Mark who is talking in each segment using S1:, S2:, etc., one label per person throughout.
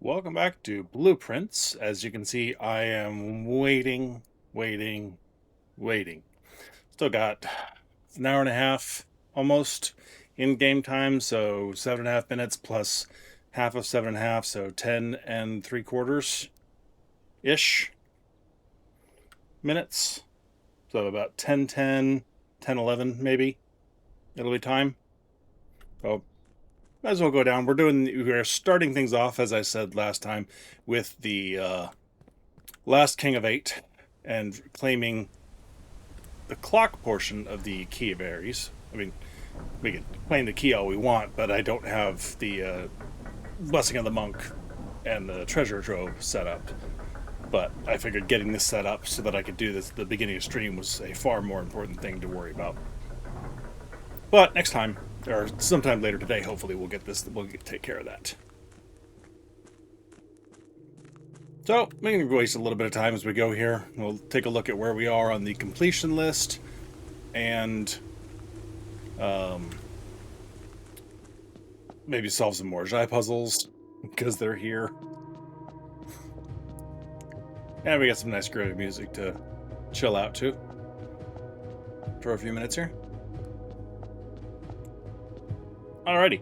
S1: Welcome back to Blueprints. As you can see, I am waiting. Still got an hour and a half almost in game time, so 7.5 minutes plus half of 7.5, so 10 3/4-ish minutes. So about 10 11 maybe. It'll be time. So might as well go down. We're starting things off, as I said last time, with the last King of Eight and claiming the clock portion of the Key of Aries. I mean, we can claim the key all we want, but I don't have the Blessing of the Monk and the Treasure Trove set up. But I figured getting this set up so that I could do this at the beginning of stream was a far more important thing to worry about. But next time, or sometime later today, hopefully we'll take care of that. So, we can waste a little bit of time as we go here. We'll take a look at where we are on the completion list, and maybe solve some more Jai puzzles, because they're here. And we got some nice groovy music to chill out to for a few minutes here. Alrighty.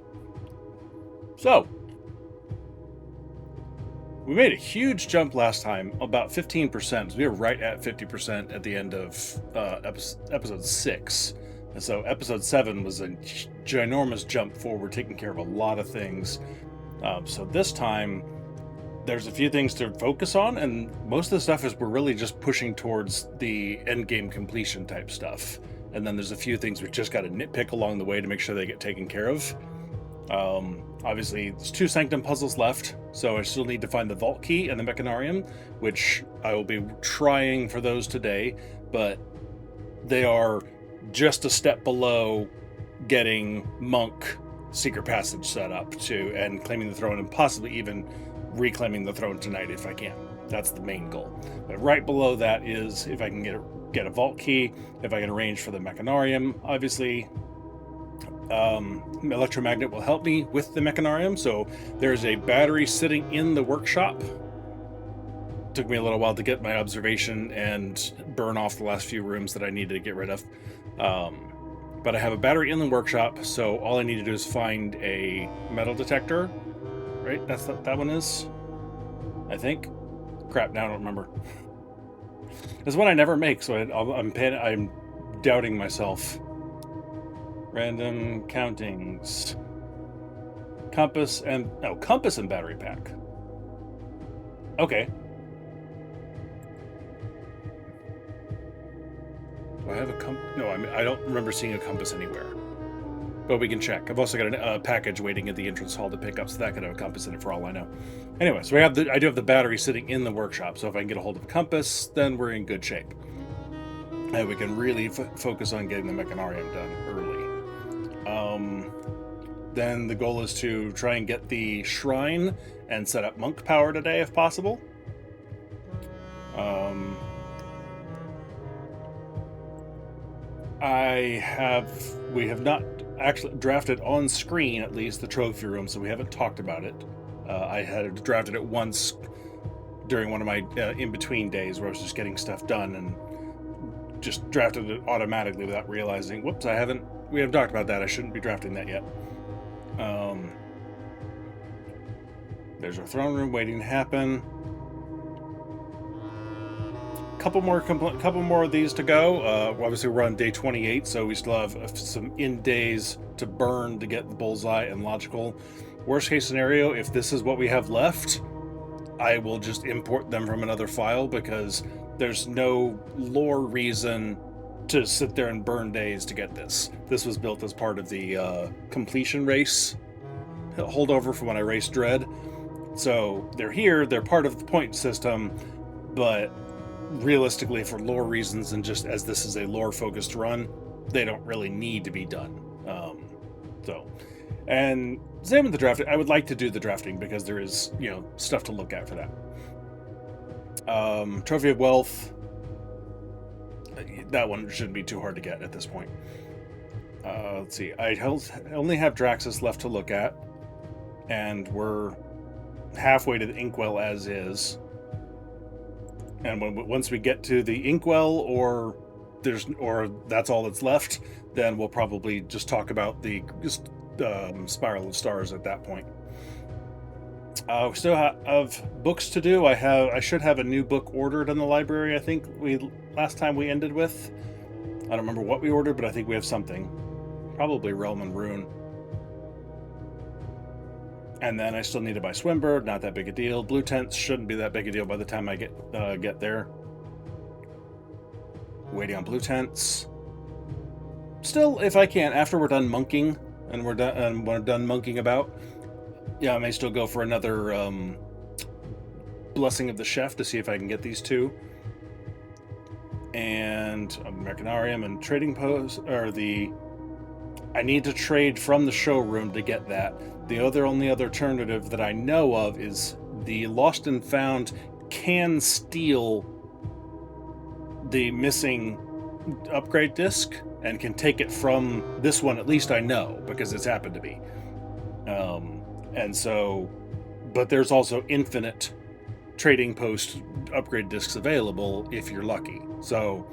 S1: So, we made a huge jump last time, about 15%. So we were right at 50% at the end of episode 6. And so episode 7 was a ginormous jump forward, taking care of a lot of things. So this time, there's a few things to focus on, and most of the stuff is we're really just pushing towards the end game completion type stuff. And then there's a few things we've just got to nitpick along the way to make sure they get taken care of. Obviously, there's 2 Sanctum puzzles left, so I still need to find the Vault Key and the Mechanarium, which I will be trying for those today, but they are just a step below getting Monk Secret Passage set up and claiming the throne, and possibly even reclaiming the throne tonight if I can. That's the main goal. But right below that is if I can get a Vault Key, if I can arrange for the Mechanarium, obviously. Electromagnet will help me with the Mechanarium, so there's a battery sitting in the workshop. Took me a little while to get my observation and burn off the last few rooms that I needed to get rid of. But I have a battery in the workshop, so all I need to do is find a metal detector. Right? That's what that one is, I think. Crap, now I don't remember. It's one I never make, so I'm doubting myself. Random countings. Compass and battery pack. Okay. Do I have a compass? No, I don't remember seeing a compass anywhere. But we can check. I've also got a package waiting at the entrance hall to pick up, so that could have a compass in it for all I know. Anyway, so I do have the battery sitting in the workshop, so if I can get a hold of a compass, then we're in good shape. And we can really focus on getting the Mechanarium done early. Then the goal is to try and get the shrine and set up monk power today if possible. We have not actually drafted on screen, at least, the trophy room, so we haven't talked about it. I had drafted it once during one of my in-between days where I was just getting stuff done and just drafted it automatically without realizing, whoops, we haven't talked about that. I shouldn't be drafting that yet. There's our throne room waiting to happen. Couple more of these to go. Obviously, we're on day 28, so we still have some in days to burn to get the bullseye and logical. Worst case scenario, if this is what we have left, I will just import them from another file because there's no lore reason to sit there and burn days to get this. This was built as part of the completion race holdover from when I raced Dread. So they're here, they're part of the point system, but realistically, for lore reasons and just as this is a lore-focused run, they don't really need to be done. And same with the drafting. I would like to do the drafting because there is, stuff to look at for that. Trophy of Wealth. That one shouldn't be too hard to get at this point. Let's see. I only have Draxus left to look at, and we're halfway to the inkwell as is. And once we get to the inkwell, or that's all that's left, then we'll probably just talk about the spiral of stars at that point. We still have books to do. I should have a new book ordered in the library. I think last time we ended with, I don't remember what we ordered, but I think we have something. Probably Realm and Rune. And then I still need to buy Swimbird. Not that big a deal. Blue tents shouldn't be that big a deal by the time I get there. Waiting on blue tents. Still, if I can, after we're done monking and we're done monking about, yeah, I may still go for another Blessing of the Chef to see if I can get these two. And a Mechanarium and trading post, or I need to trade from the showroom to get that. The only other alternative that I know of is the Lost and Found can steal the missing upgrade disc and can take it from this one, at least I know, because it's happened to me. But there's also infinite trading post upgrade discs available if you're lucky. So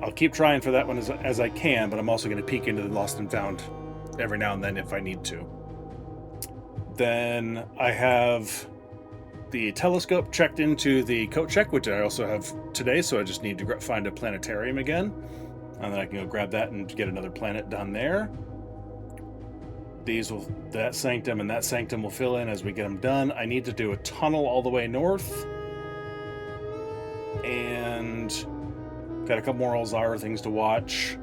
S1: I'll keep trying for that one as I can, but I'm also going to peek into the Lost and Found every now and then if I need to. Then I have the telescope checked into the coat check, which I also have today, so I just need to find a planetarium again. And then I can go grab that and get another planet done there. That sanctum and that sanctum will fill in as we get them done. I need to do a tunnel all the way north. And got a couple more Alzara things to watch.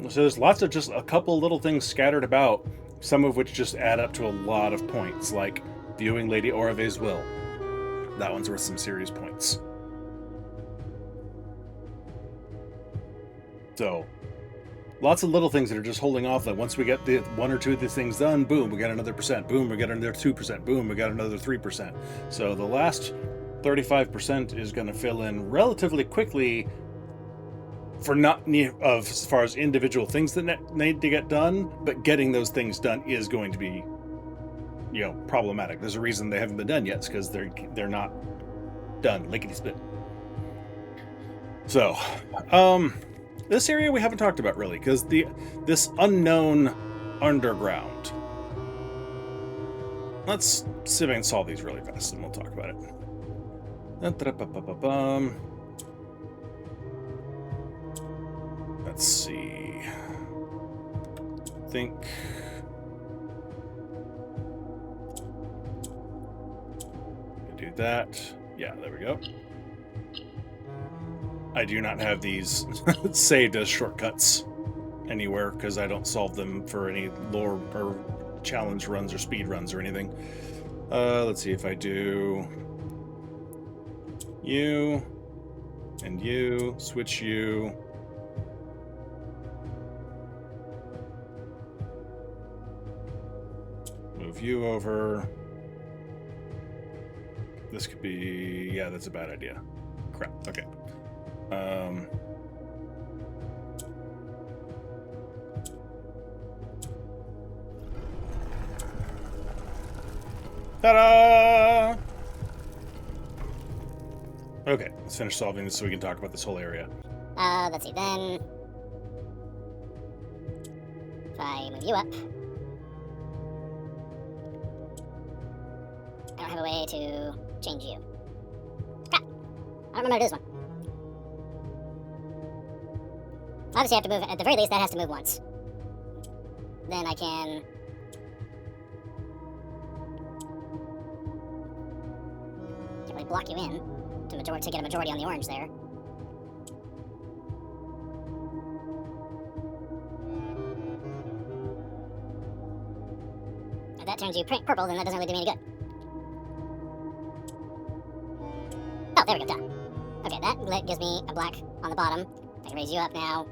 S1: So there's lots of just a couple little things scattered about, some of which just add up to a lot of points, like viewing Lady Orave's will. That one's worth some serious points. So, lots of little things that are just holding off. That once we get the one or two of these things done, boom, we got another percent. Boom, we got another 2%. Boom, we got another 3%. So the last 35% is going to fill in relatively quickly for as far as individual things that need to get done, but getting those things done is going to be, problematic. There's a reason they haven't been done yet. It's because they're not done. Lickety split. So, this area we haven't talked about really, because this unknown underground. Let's see if I can solve these really fast, and we'll talk about it. Let's see. Think. Do that. Yeah, there we go. I do not have these saved as shortcuts anywhere because I don't solve them for any lore or challenge runs or speed runs or anything. Let's see if I do you and you, switch you. Move you over. This could be, yeah, that's a bad idea. Crap, okay. Ta-da! Okay, let's finish solving this so we can talk about this whole area.
S2: Let's see, then if I move you up, I don't have a way to change you. Crap! I don't remember how to do this one. Obviously I have to move, at the very least that has to move once. Then I can really block you in to get a majority on the orange there. If that turns you purple, then that doesn't really do me any good. Oh, there we go, done. Okay, that gives me a black on the bottom. I can raise you up now.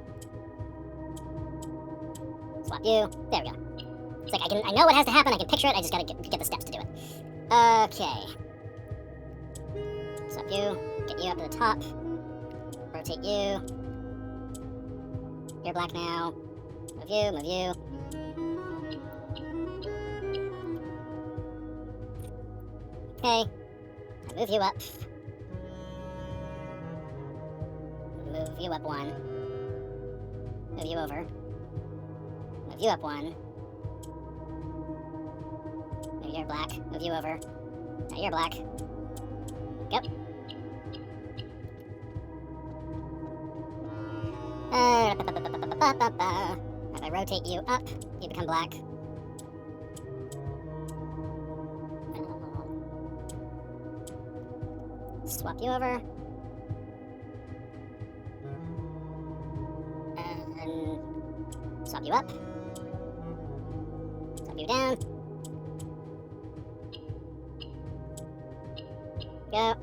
S2: Swap you. There we go. It's like I know what has to happen, I can picture it, I just gotta get the steps to do it. Okay. Swap you. Get you up to the top. Rotate you. You're black now. Move you, move you. Okay. I move you up. Move you up 1. Move you over. Move you up 1. Maybe you're black. Move you over. Now you're black. Yep. If I rotate you up, you become black. Swap you over. And swap you up. Swap you down. Go.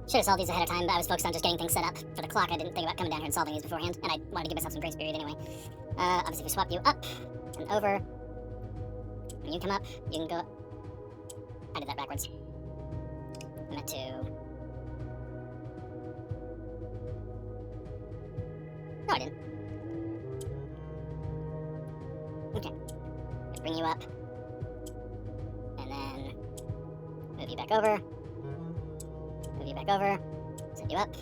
S2: Should have solved these ahead of time, but I was focused on just getting things set up for the clock. I didn't think about coming down here and solving these beforehand, and I wanted to give myself some grace period anyway. Obviously, if we swap you up and over, when you come up, you can go... I did that backwards. I meant to... No, I didn't. Okay. Bring you up. And then... move you back over. Move you back over. Send you up.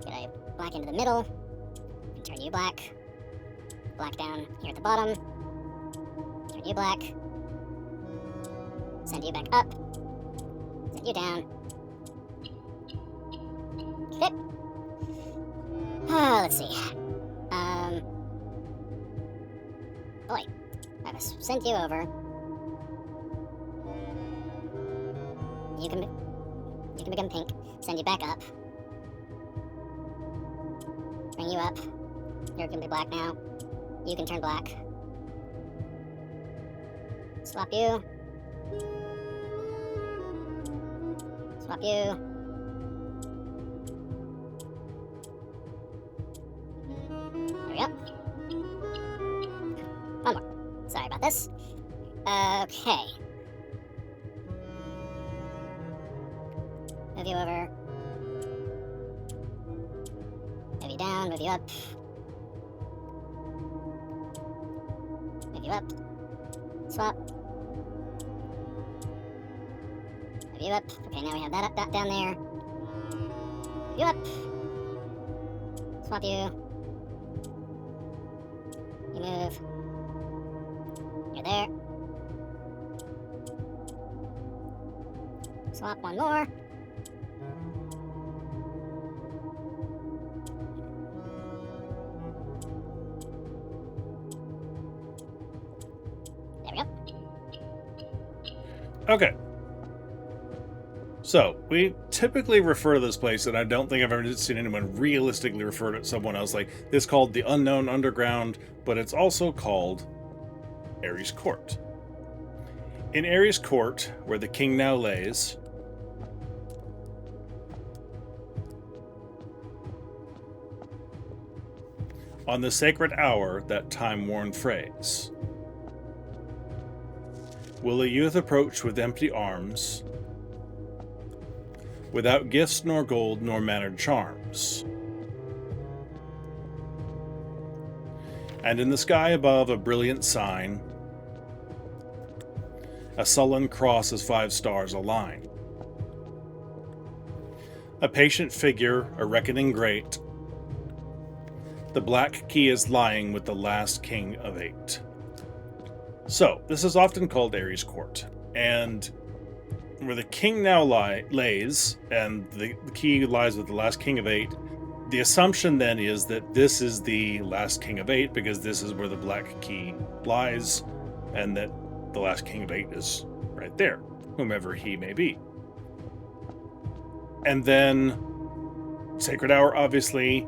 S2: Get a black into the middle. And turn you black. Black down here at the bottom. Turn you black. Send you back up. Send you down. Okay. Let's see. Boy. I've sent you over. You can become pink. Send you back up. Bring you up. You're gonna be black now. You can turn black. Swap you. Swap you. There we go. One more. Sorry about this. Okay. Move you over. Move you down, move you up. Move you up. Swap. Move you up. Okay, now we have that down there. Move you up. Swap you. You move. You're there. Swap one more.
S1: Okay. So, we typically refer to this place, and I don't think I've ever seen anyone realistically refer to someone else like this, called the Unknown Underground, but it's also called Aries Court. In Aries Court, where the king now lays, on the sacred hour, that time-worn phrase, will a youth approach with empty arms, without gifts nor gold nor mannered charms? And in the sky above a brilliant sign, a sullen cross as 5 stars align. A patient figure, a reckoning great, the black key is lying with the last king of 8. So, this is often called Aries Court, and where the king now lays, and the key lies with the last king of 8, the assumption then is that this is the last king of 8, because this is where the black key lies, and that the last king of 8 is right there, whomever he may be. And then, sacred hour, obviously,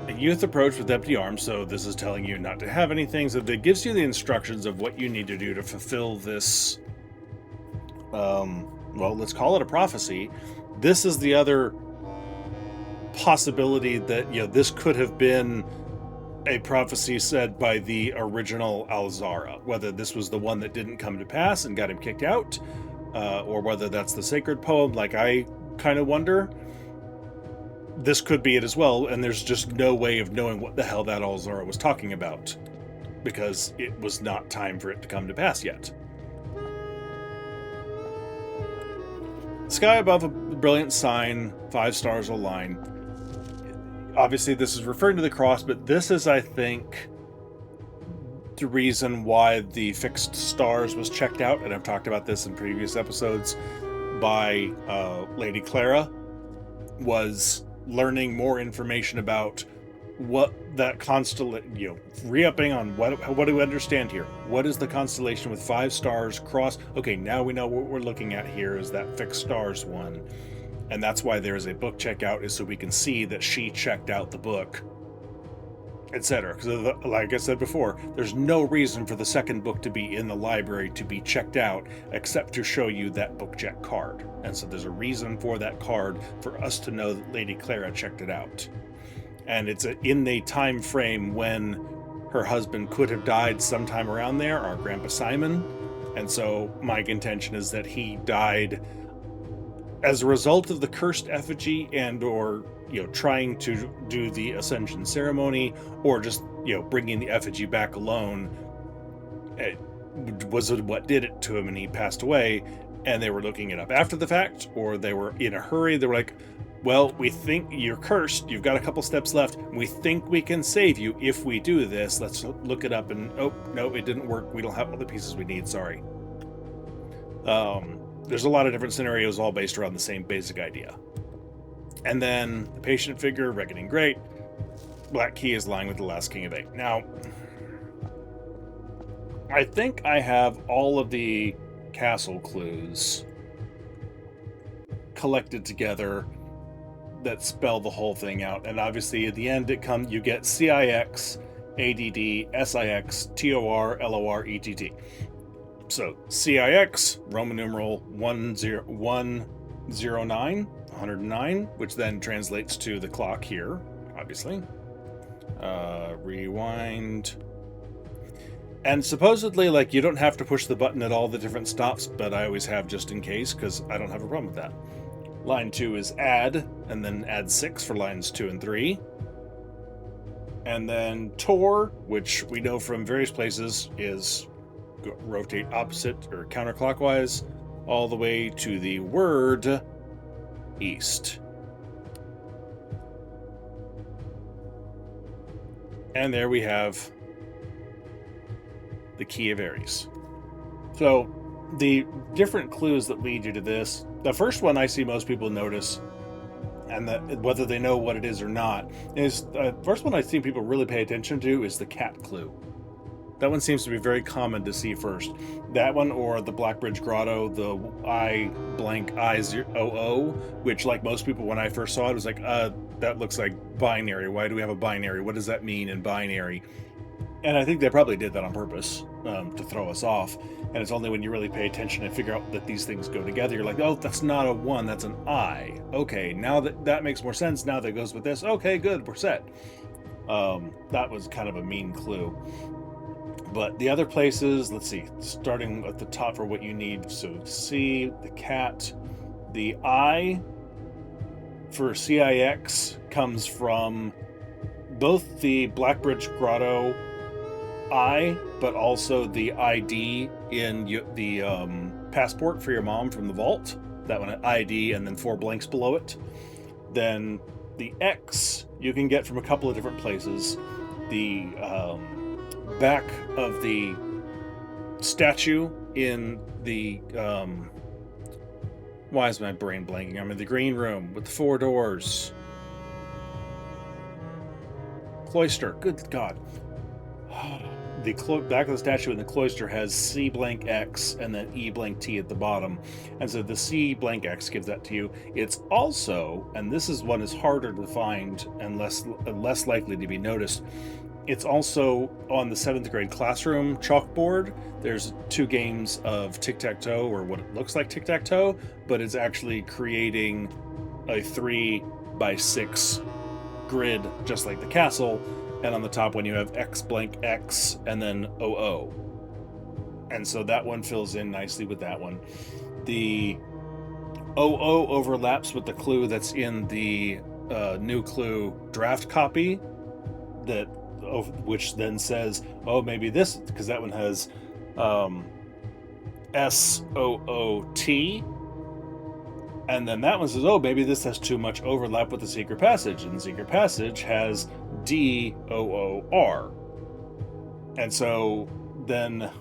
S1: a youth approach with empty arms, so this is telling you not to have anything, so that gives you the instructions of what you need to do to fulfill this, well, let's call it a prophecy. This is the other possibility that, this could have been a prophecy said by the original Alzara, whether this was the one that didn't come to pass and got him kicked out, or whether that's the sacred poem, like I kind of wonder. This could be it as well, and there's just no way of knowing what the hell that Alzara was talking about, because it was not time for it to come to pass yet. Sky above a brilliant sign, 5 stars align. Obviously, this is referring to the cross, but this is, I think, the reason why the fixed stars was checked out, and I've talked about this in previous episodes, by Lady Clara, was learning more information about what that constellation, re-upping on what do we understand here? What is the constellation with 5 stars cross? Okay, now we know what we're looking at here is that fixed stars one. And that's why there is a book checkout, is so we can see that she checked out the book, etc. Because like I said before, there's no reason for the second book to be in the library to be checked out except to show you that book check card. And so there's a reason for that card for us to know that Lady Clara checked it out. And it's in the time frame when her husband could have died sometime around there, our Grandpa Simon. And so my contention is that he died as a result of the cursed effigy, and or trying to do the ascension ceremony, or just bringing the effigy back alone. It was what did it to him, and he passed away. And they were looking it up after the fact, or they were in a hurry. They were like, well, we think you're cursed, you've got a couple steps left, we think we can save you if we do this, let's look it up. And oh no, it didn't work, we don't have all the pieces we need, sorry. There's a lot of different scenarios all based around the same basic idea. And then the patient figure, reckoning great, black key is lying with the last king of 8. Now, I think I have all of the castle clues collected together that spell the whole thing out. And obviously at the end you get CIX, ADD, SIX, TOR, LOR, ETT. So CIX, Roman numeral 109, which then translates to the clock here, obviously. Rewind. And supposedly, you don't have to push the button at all the different stops, but I always have just in case, because I don't have a problem with that. Line 2 is add, and then add 6 for lines 2 and 3. And then TOR, which we know from various places is rotate opposite or counterclockwise all the way to the word east. And there we have the key of Aries. So the different clues that lead you to this, the first one I see most people notice, and that whether they know what it is or not, is the first one I see people really pay attention to is the cat clue. That one seems to be very common to see first. That one, or the Blackbridge Grotto, the I00, which, like most people, when I first saw it, was like, that looks like binary. Why do we have a binary? What does that mean in binary? And I think they probably did that on purpose, to throw us off. And it's only when you really pay attention and figure out that these things go together, you're like, oh, that's not a 1, that's an I. Okay, now that makes more sense. Now that goes with this. Okay, good, we're set. That was kind of a mean clue. But the other places, let's see, starting at the top for what you need. So C, the cat, the I for CIX comes from both the Blackbridge Grotto I, but also the ID in the passport for your mom from the vault. That one, ID, and then 4 blanks below it. Then the X you can get from a couple of different places. The back of the statue in the why is my brain blanking? I'm in the green room with the 4 doors. Cloister, good God. The back of the statue in the cloister has C blank X and then E blank T at the bottom. And so the C blank X gives that to you. It's also, and this is one is harder to find and less likely to be noticed, it's also on the 7th grade classroom chalkboard. There's 2 games of tic-tac-toe, or what it looks like tic-tac-toe, but it's actually creating a 3x6 grid, just like the castle. And on the top one, you have X blank X and then OO. And so that one fills in nicely with that one. The OO overlaps with the clue that's in the new clue draft copy, which then says, oh, maybe this, because that one has SOOT. And then that one says, oh, maybe this has too much overlap with the secret passage. And the secret passage has DOOR. And so then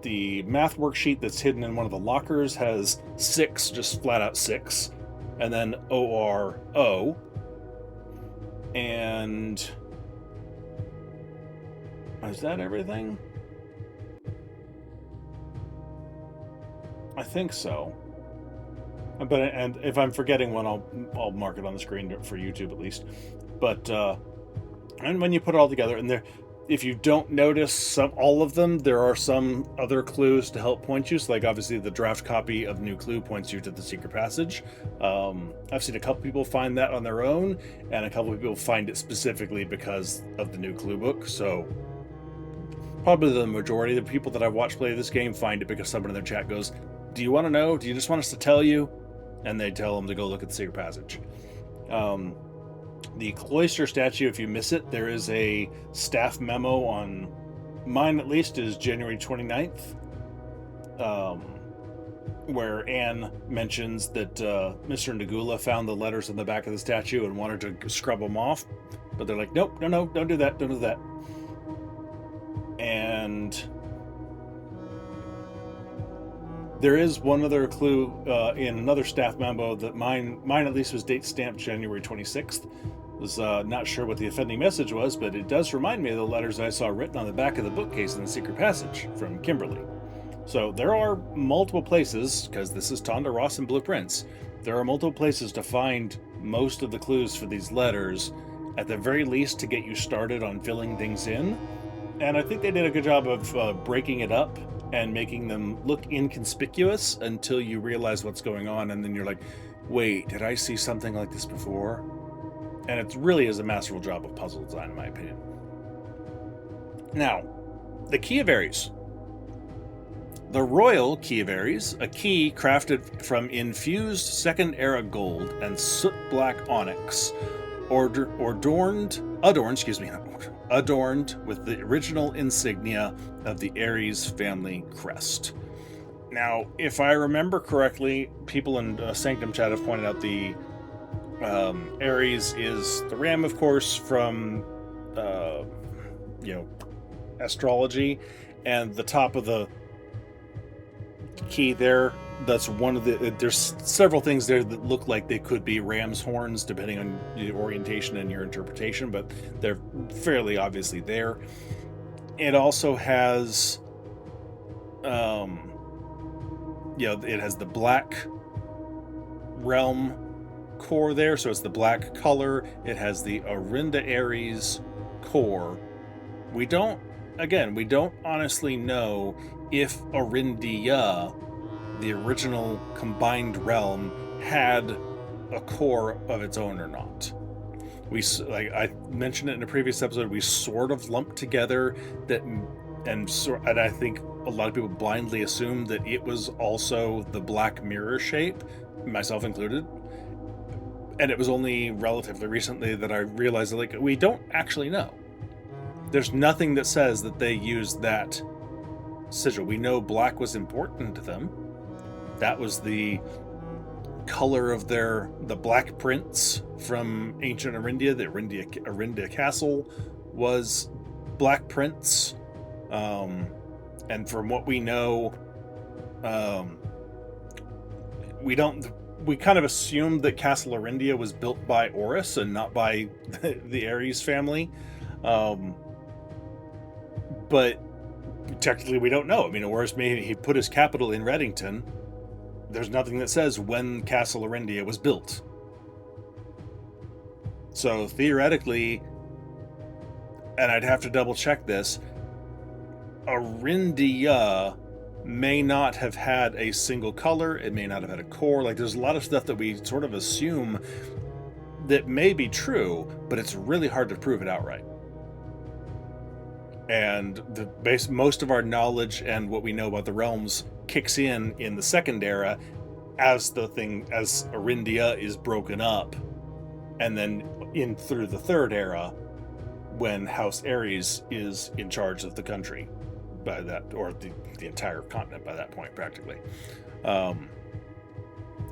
S1: the math worksheet that's hidden in one of the lockers has 6, just flat out 6. And then ORO. And is that everything? I think so. But and if I'm forgetting one, I'll mark it on the screen for YouTube at least. But and when you put it all together, and there, if you don't notice all of them, there are some other clues to help point you. So, like obviously, the draft copy of New Clue points you to the secret passage. I've seen a couple people find that on their own, and a couple of people find it specifically because of the New Clue book. So, probably the majority of the people that I've watched play this game find it because someone in their chat goes, "Do you want to know? Do you just want us to tell you?" And they tell them to go look at the secret passage. The cloister statue, if you miss it, there is a staff memo on mine, at least, is January 29th, where Anne mentions that Mr. Nagula found the letters in the back of the statue and wanted to scrub them off, but they're like, nope, no, don't do that, don't do that. And there is one other clue in another staff memo that mine at least was date stamped January 26th. Was not sure what the offending message was, but it does remind me of the letters I saw written on the back of the bookcase in the secret passage from Kimberly. So there are multiple places, because this is Tonda Ross and Blueprints, there are multiple places to find most of the clues for these letters, at the very least to get you started on filling things in. And I think they did a good job of breaking it up and making them look inconspicuous until you realize what's going on, and then you're like, wait, did I see something like this before? And it really is a masterful job of puzzle design, in my opinion. Now, the Key of Aries. The Royal Key of Aries, a key crafted from infused Second Era gold and soot black onyx, adorned with the original insignia of the Aries family crest. Now, if I remember correctly, people in Sanctum chat have pointed out the Aries is the ram, of course, from astrology, and the top of the key there, that's one of the, there's several things there that look like they could be ram's horns depending on the orientation and your interpretation, but they're fairly obviously there. It also has it has the black realm core there, so it's the black color. It has the Orinda Aries core. We don't honestly know if Orindia, the original combined realm, had a core of its own or not. We, like I mentioned it in a previous episode, we sort of lumped together that, and I think a lot of people blindly assumed that it was also the black mirror shape, myself included. And it was only relatively recently that I realized that, we don't actually know. There's nothing that says that they used that sigil. We know black was important to them. That was the color of the black prince from ancient Orindia. The Orinda Castle was black prince. And from what we know, we kind of assumed that Castle Orindia was built by Horus and not by the Aries family. But technically we don't know. I mean, Horus he put his capital in Reddington. There's nothing that says when Castle Orindia was built. So theoretically, and I'd have to double check this, Orindia may not have had a single color. It may not have had a core. Like, there's a lot of stuff that we sort of assume that may be true, but it's really hard to prove it outright. And most of our knowledge and what we know about the realms kicks in the second era as Orindia is broken up, and then in through the third era when House Aries is in charge of the country by that, or the entire continent by that point, practically.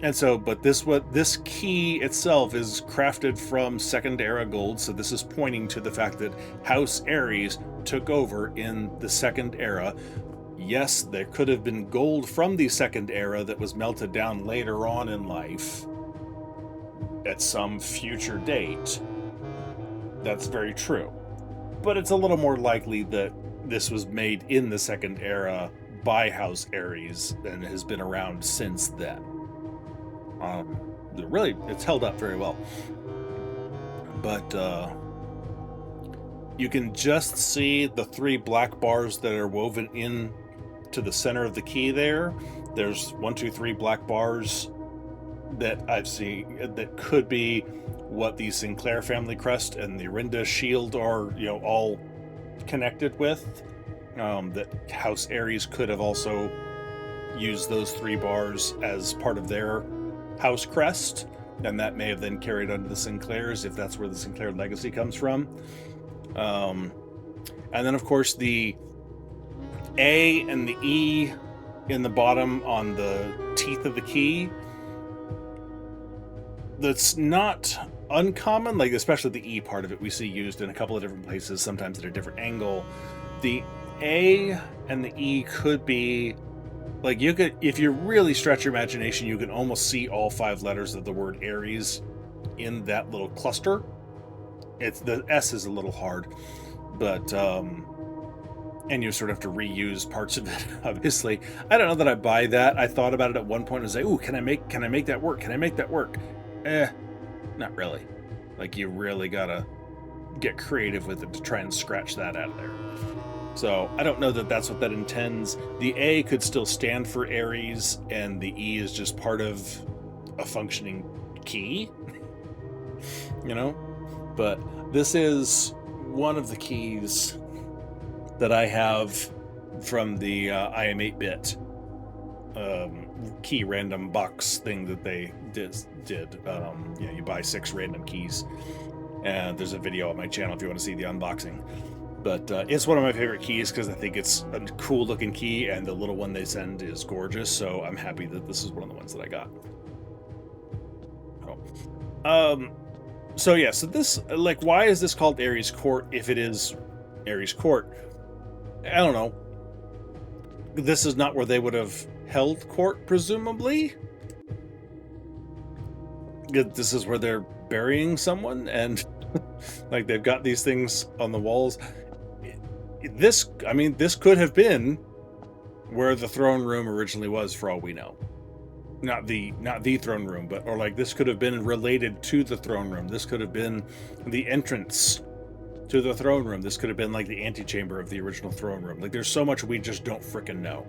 S1: And so, but this key itself is crafted from second era gold, so this is pointing to the fact that House Aries took over in the second era. Yes, there could have been gold from the second era that was melted down later on in life at some future date. That's very true. But it's a little more likely that this was made in the second era by House Aries and has been around since then. Really, it's held up very well. But you can just see the 3 black bars that are woven in to the center of the key there. There's 1, 2, 3 black bars that I've seen that could be what the Sinclair family crest and the Arinda shield are, all connected with. That House Aries could have also used those 3 bars as part of their house crest, and that may have then carried on to the Sinclairs if that's where the Sinclair legacy comes from. And then, of course, the A and the E in the bottom on the teeth of the key. That's not uncommon, like especially the E part of it we see used in a couple of different places, sometimes at a different angle. The A and the E could be like, you could, if you really stretch your imagination, you can almost see all 5 letters of the word Aries in that little cluster. It's the S is a little hard, but and you sort of have to reuse parts of it. Obviously, I don't know that I buy that. I thought about it at one point and say, "Ooh, can I make that work? Can I make that work?" Not really. Like, you really gotta get creative with it to try and scratch that out of there. So I don't know that that's what that intends. The A could still stand for Aries, and the E is just part of a functioning key, But this is one of the keys that I have from the IM 8-bit key random box thing that they did. You buy 6 random keys, and there's a video on my channel if you want to see the unboxing. But it's one of my favorite keys because I think it's a cool looking key, and the little one they send is gorgeous, so I'm happy that this is one of the ones that I got. So this, like, why is this called Aries Court if it is Aries Court? I don't know. This is not where they would have held court, presumably. This is where they're burying someone, and like, they've got these things on the walls. This could have been where the throne room originally was, for all we know. Not the throne room, or like, this could have been related to the throne room. This could have been the entrance to the throne room. This could have been like the antechamber of the original throne room. Like, there's so much we just don't frickin' know.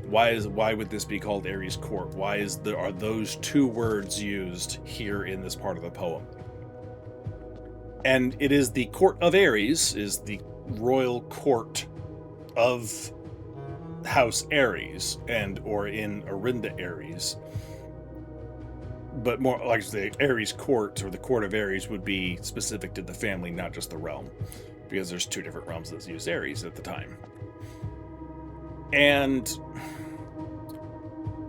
S1: Why would this be called Aries Court? Why are those 2 words used here in this part of the poem? And it is the Court of Aries, is the royal court of House Aries, or in Arinda Aries. But more like the Aries Court, or the Court of Aries, would be specific to the family, not just the realm, because there's 2 different realms that use Aries at the time. And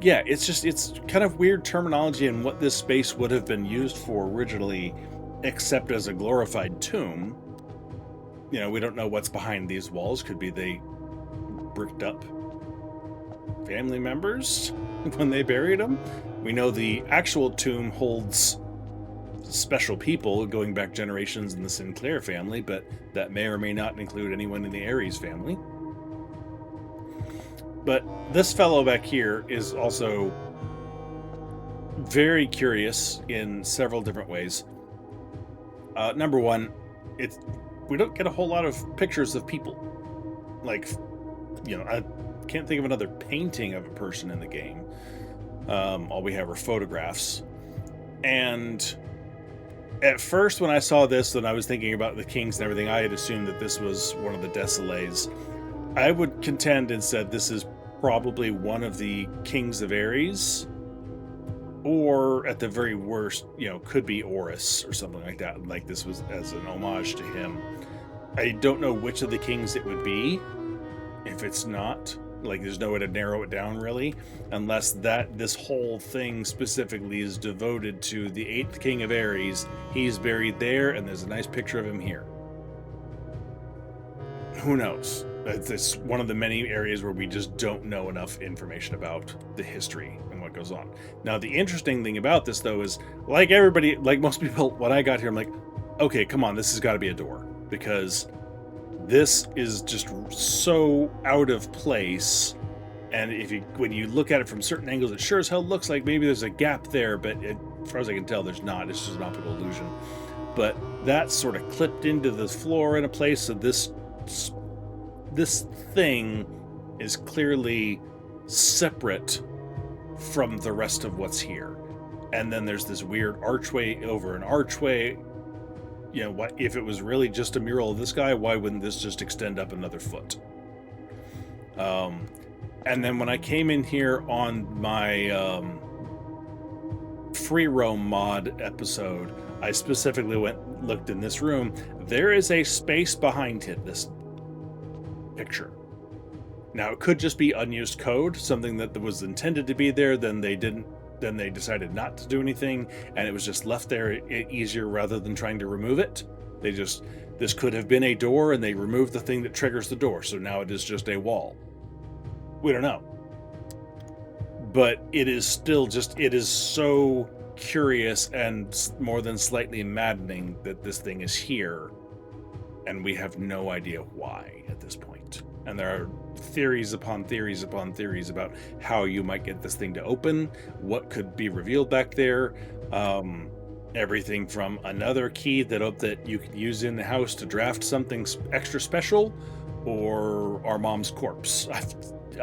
S1: yeah, it's kind of weird terminology and what this space would have been used for originally, except as a glorified tomb. We don't know what's behind these walls. Could be they bricked up family members when they buried them. We know the actual tomb holds special people going back generations in the Sinclair family, but that may or may not include anyone in the Aries family. But this fellow back here is also very curious in several different ways. Number one, we don't get a whole lot of pictures of people. Like, I can't think of another painting of a person in the game. All we have are photographs. And at first, when I saw this, when I was thinking about the kings and everything, I had assumed that this was one of the Desolés. I would contend and said this is probably one of the kings of Aries, or at the very worst, could be Horus or something like that. Like, this was as an homage to him. I don't know which of the kings it would be if it's not Like, there's no way to narrow it down, really, unless this whole thing specifically is devoted to the 8th king of Aries. He's buried there, and there's a nice picture of him here. Who knows? It's one of the many areas where we just don't know enough information about the history and what goes on. Now, the interesting thing about this, though, is like everybody, like most people, when I got here, I'm like, okay, come on, this has got to be a door, because this is just so out of place. And when you look at it from certain angles, it sure as hell looks like maybe there's a gap there, but as far as I can tell, there's not. It's just an optical illusion. But that's sort of clipped into the floor in a place, so this thing is clearly separate from the rest of what's here. And then there's this weird archway over an archway. You know, what if it was really just a mural of this guy? Why wouldn't this just extend up another foot? And then when I came in here on my free roam mod episode, I specifically looked in this room. There is a space behind it, this picture. Now, it could just be unused code, something that was intended to be there, then they decided not to do anything, and it was just left there easier rather than trying to remove it. This could have been a door, and they removed the thing that triggers the door, so now it is just a wall. We don't know. But it is still it is so curious and more than slightly maddening that this thing is here, and we have no idea why at this point. And there are theories upon theories upon theories about how you might get this thing to open, what could be revealed back there. Everything from another key that you can use in the house to draft something extra special, or our mom's corpse.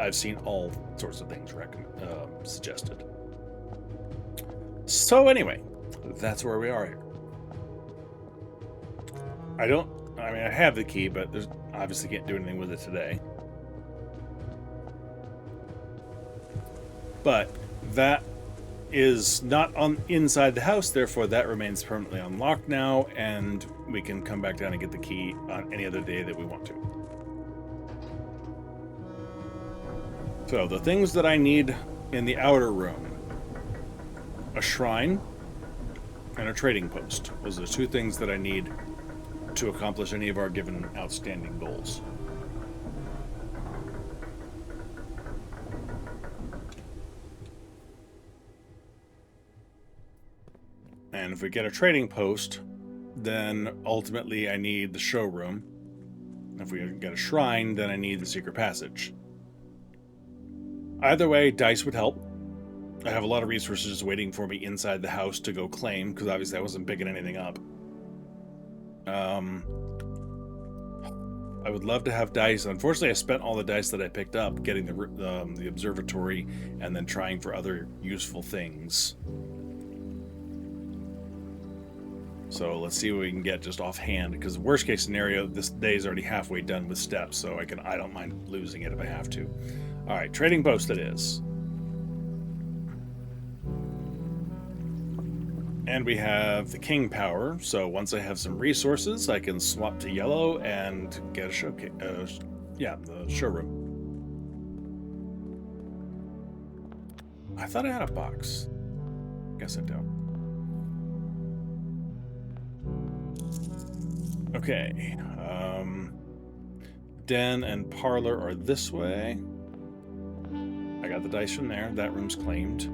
S1: I've seen all sorts of things suggested. So anyway, that's where we are here. I have the key, but there's obviously can't do anything with it today. But that is not inside the house, therefore that remains permanently unlocked now, and we can come back down and get the key on any other day that we want to. So the things that I need in the outer room: a shrine and a trading post. Those are the 2 things that I need to accomplish any of our given outstanding goals. And if we get a trading post, then ultimately I need the showroom. If we get a shrine, then I need the secret passage. Either way, dice would help. I have a lot of resources just waiting for me inside the house to go claim, because obviously I wasn't picking anything up. I would love to have dice. Unfortunately, I spent all the dice that I picked up getting the observatory and then trying for other useful things. So let's see what we can get just offhand, because worst case scenario, this day is already halfway done with steps, so I don't mind losing it if I have to. All right, trading post it is. And we have the king power, so once I have some resources, I can swap to yellow and get a showcase. The showroom. I thought I had a box. Guess I don't. Okay. Den and Parlor are this way. I got the dice from there. That room's claimed.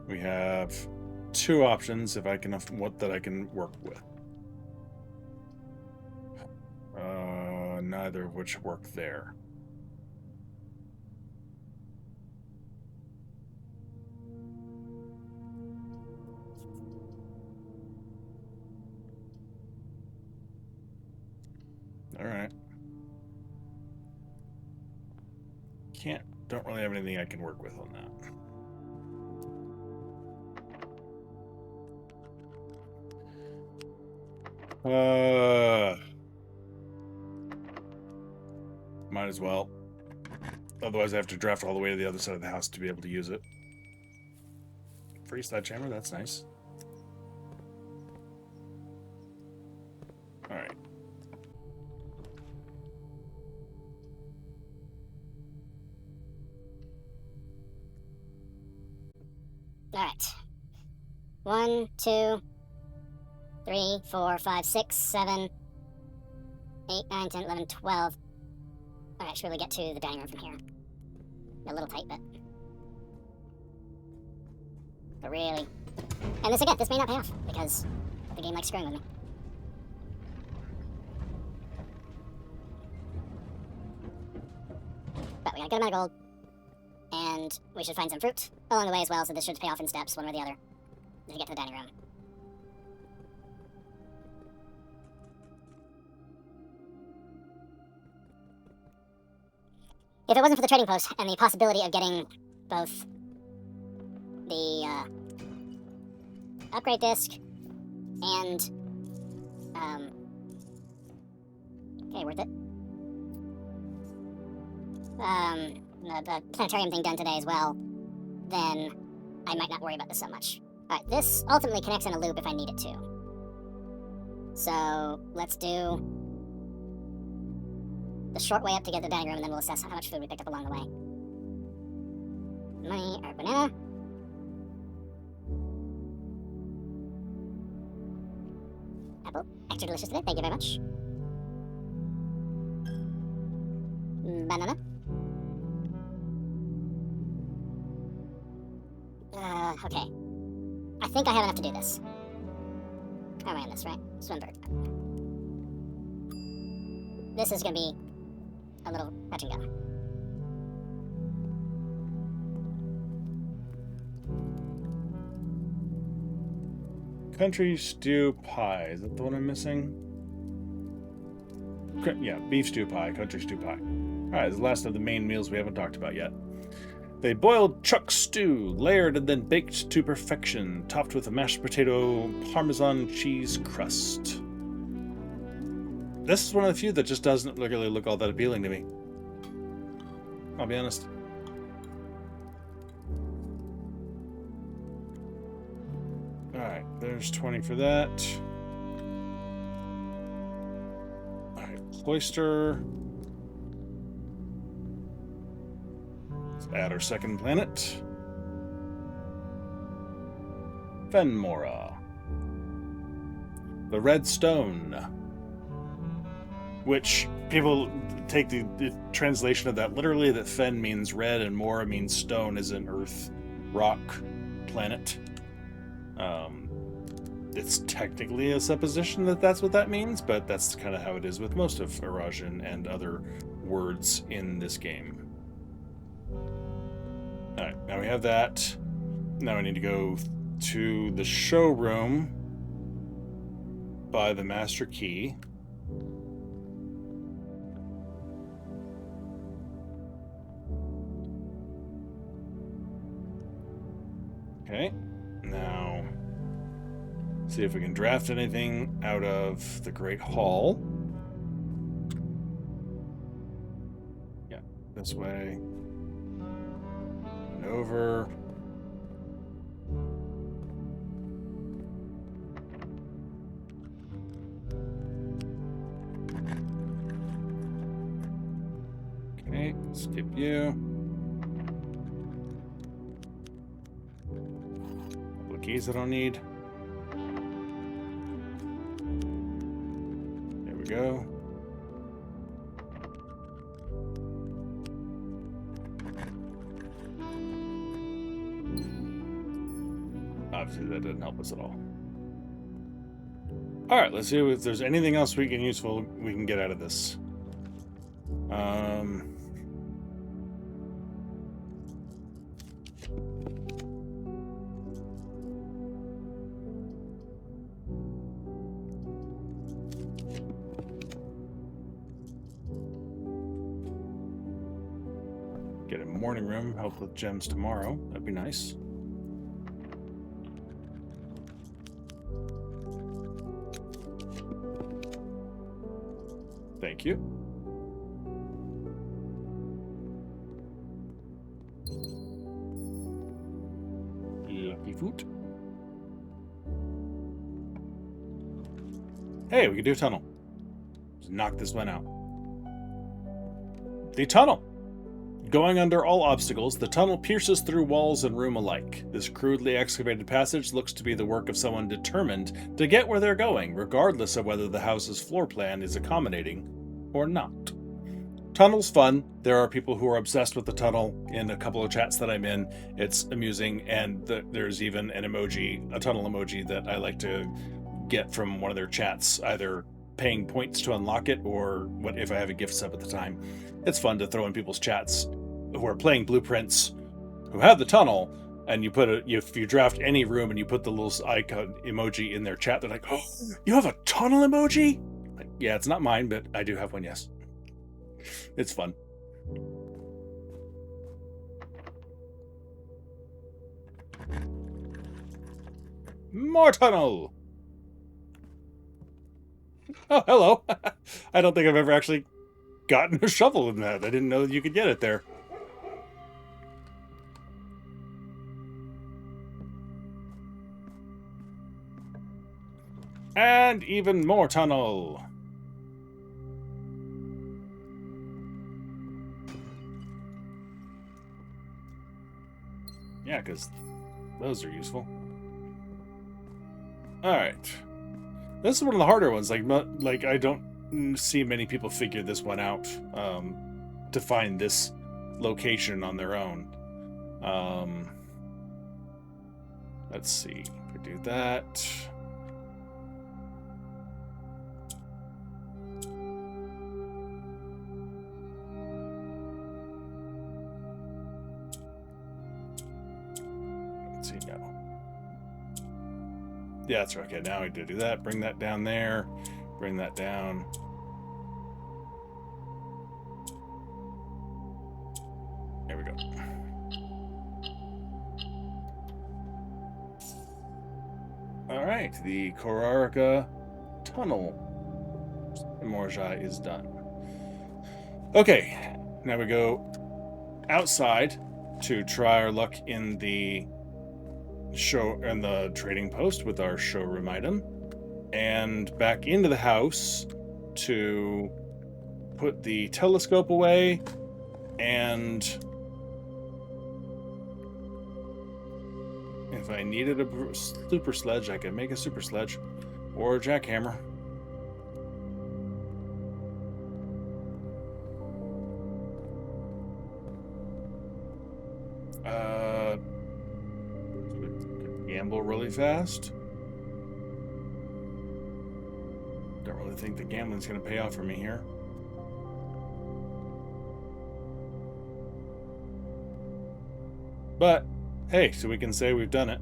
S1: We have 2 options if I can that I can work with. Neither of which work there. All right. Don't really have anything I can work with on that. Might as well. Otherwise I have to draft all the way to the other side of the house to be able to use it. Free sledgehammer, that's nice. Alright.
S2: Alright. 1, 2, 3, 4, 5, 6, 7, 8, 9, 10, 11, 12. Alright, should we get to the dining room from here? A little tight, but really. And this may not pay off, because the game likes screwing with me. But we got a good amount of gold, and we should find some fruit along the way as well, so this should pay off in steps, one or the other, if we get to the dining room. If it wasn't for the trading post and the possibility of getting both the upgrade disc and okay, worth it. The planetarium thing done today as well, then I might not worry about this so much. Alright, this ultimately connects in a loop if I need it to. So let's do the short way up to get to the dining room, and then we'll assess how much food we picked up along the way. Money or banana. Apple. Extra delicious today. Thank you very much. Banana. Okay. I think I have enough to do this. I ran this, right? Swinburne. This is gonna be a little touch and go.
S1: Country stew pie. Is that the one I'm missing? Yeah, beef stew pie, country stew pie. Alright, this is the last of the main meals we haven't talked about yet. They boiled chuck stew, layered and then baked to perfection, topped with a mashed potato Parmesan cheese crust. This is one of the few that just doesn't really look all that appealing to me. I'll be honest. Alright, there's 20 for that. Alright, cloister. Let's add our second planet. Fennmora. The red stone. Which people take the translation of that literally, that Fen means red and Mora means stone, as in earth, rock, planet. It's technically a supposition that that's what that means, but that's kind of how it is with most of Arajan and other words in this game. Alright, now we have that. Now we need to go to the showroom, buy the master key. Okay, now see if we can draft anything out of the Great Hall. Yeah, this way. And over. Okay, skip you. Keys I don't need. There we go. Obviously that didn't help us at all. Alright, let's see if there's anything else we can get out of this. Get a morning room, help with gems tomorrow. That'd be nice. Thank you. Lucky foot. Hey, we can do a tunnel. Just knock this one out. The tunnel. Going under all obstacles, the tunnel pierces through walls and room alike. This crudely excavated passage looks to be the work of someone determined to get where they're going, regardless of whether the house's floor plan is accommodating or not. Tunnel's fun. There are people who are obsessed with the tunnel in a couple of chats that I'm in. It's amusing, and there's even an emoji, a tunnel emoji, that I like to get from one of their chats, either paying points to unlock it or what if I have a gift sub at the time. It's fun to throw in people's chats who are playing blueprints, who have the tunnel, and you put if you draft any room and you put the little icon emoji in their chat, they're like, "Oh, you have a tunnel emoji?" Like, yeah, it's not mine, but I do have one. Yes, it's fun. More tunnel. Oh, hello. I don't think I've ever actually gotten a shovel in that. I didn't know you could get it there. And even more tunnel. Yeah, because those are useful. Alright. This is one of the harder ones. Like I don't see many people figure this one out to find this location on their own. Let's see. If we do that. Let's see now. Yeah, that's right. Okay, now I need to do that. Bring that down there. Bring that down. There we go. All right, the Korarika Tunnel Morja is done. Okay, now we go outside to try our luck in the trading post with our showroom item, and back into the house to put the telescope away, and if I needed a super sledge, I could make a super sledge or a jackhammer. Gamble really fast. Don't really think the gambling's going to pay off for me here. But hey, so we can say we've done it.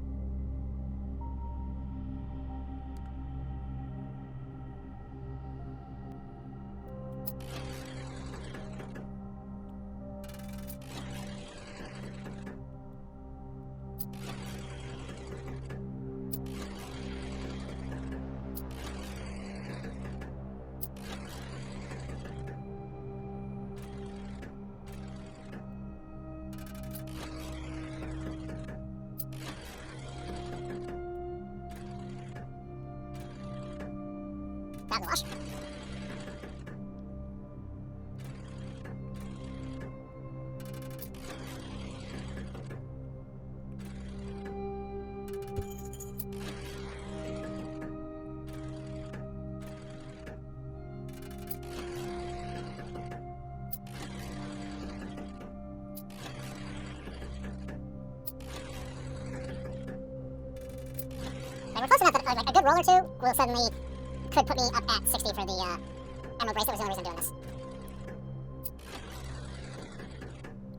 S2: That wash. We're close enough that like a good roll or two will suddenly could put me up at 60 for the Emerald Bracelet, was the only reason I'm doing this.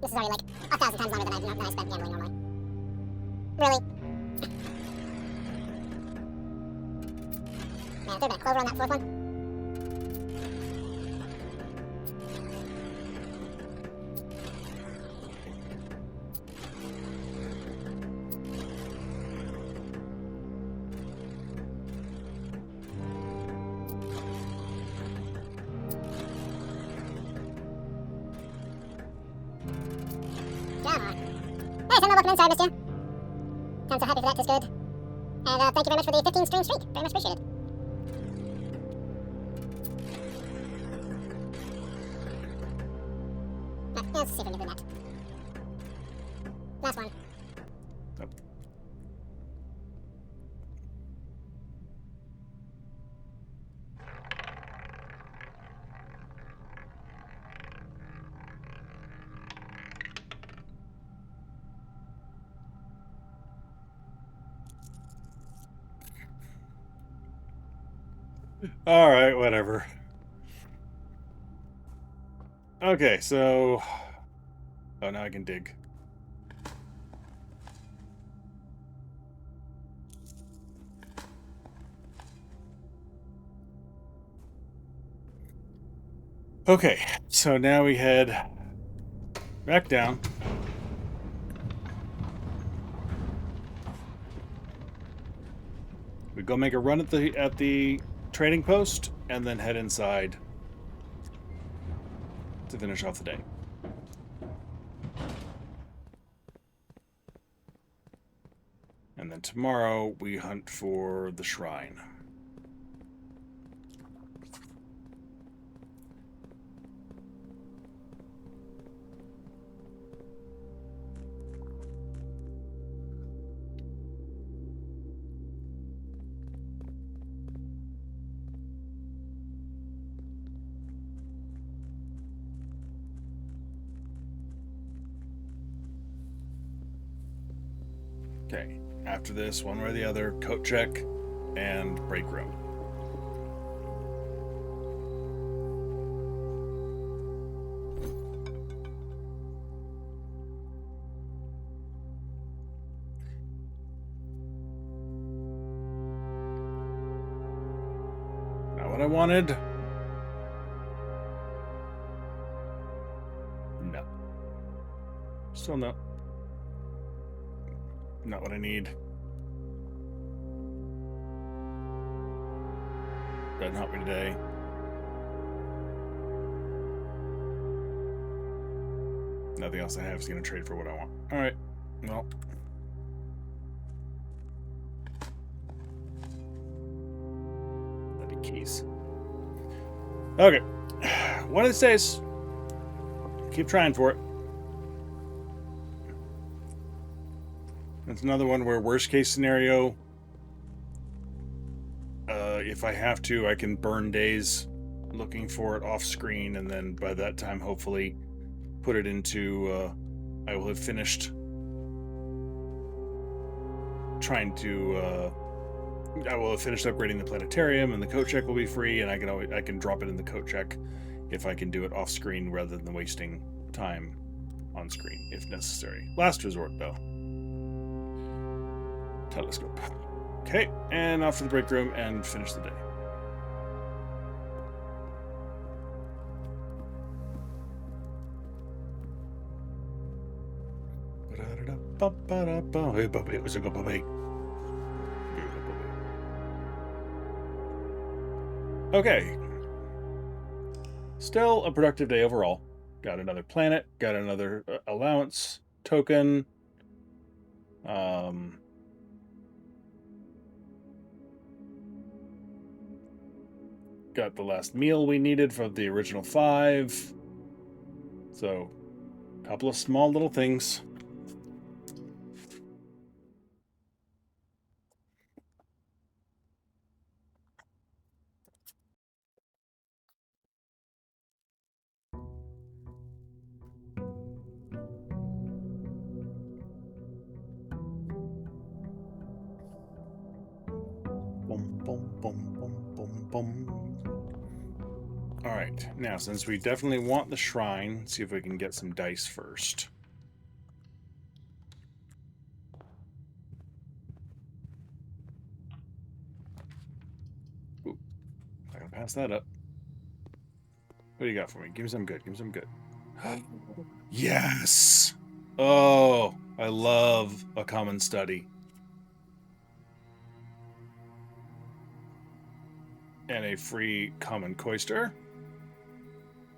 S2: This is already like 1,000 times longer than I spent gambling normally. Really? Man, if there'd been a clover on that fourth one. Hey, so welcome in. Sorry I missed you. I'm so happy for that. Tis good. And thank you very much for the 15 stream streak. Very much appreciated. Let's see if we can do that. Last one.
S1: Nope. All right, whatever. Okay, so... Oh, now I can dig. Okay, so now we head back down. We go make a run at the trading post, and then head inside to finish off the day. And then tomorrow we hunt for the shrine. Okay, after this, one way or the other, coat check and break room. Not what I wanted. No. Still no. Not what I need. Doesn't help me today. Nothing else I have is going to trade for what I want. Alright. Well. Bloody keys. Okay. One of these days. Keep trying for it. It's another one where worst case scenario, if I have to, I can burn days looking for it off screen, and then by that time, hopefully, put it into, I will have finished I will have finished upgrading the Planetarium, and the coat check will be free, and I can drop it in the coat check if I can do it off screen rather than wasting time on screen if necessary. Last resort, though. Telescope. Okay, and off to the break room and finish the day. Okay. Still a productive day overall. Got another planet, got another allowance token. Got the last meal we needed from the original 5. So, a couple of small little things. Boom, boom, boom, boom, boom, boom. Alright, now since we definitely want the shrine, let's see if we can get some dice first. Ooh, I can pass that up. What do you got for me? Give me some good, give me some good. Yes! Oh, I love a common study. And a free common coister.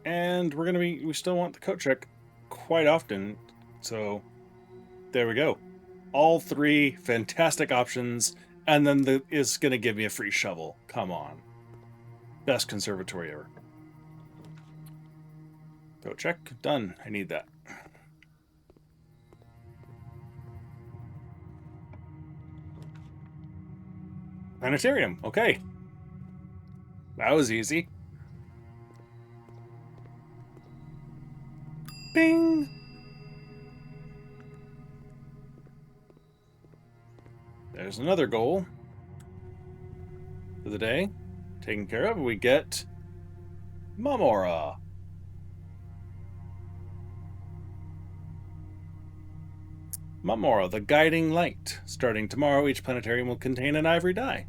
S1: And we still want the coat check quite often. So there we go. All 3 fantastic options, and then is going to give me a free shovel. Come on. Best conservatory ever. Coat check. Done. I need that. Planetarium. Okay. That was easy. Bing! There's another goal for the day. Taken care of. We get Mamora. Mamora, the guiding light. Starting tomorrow, each planetarium will contain an ivory die.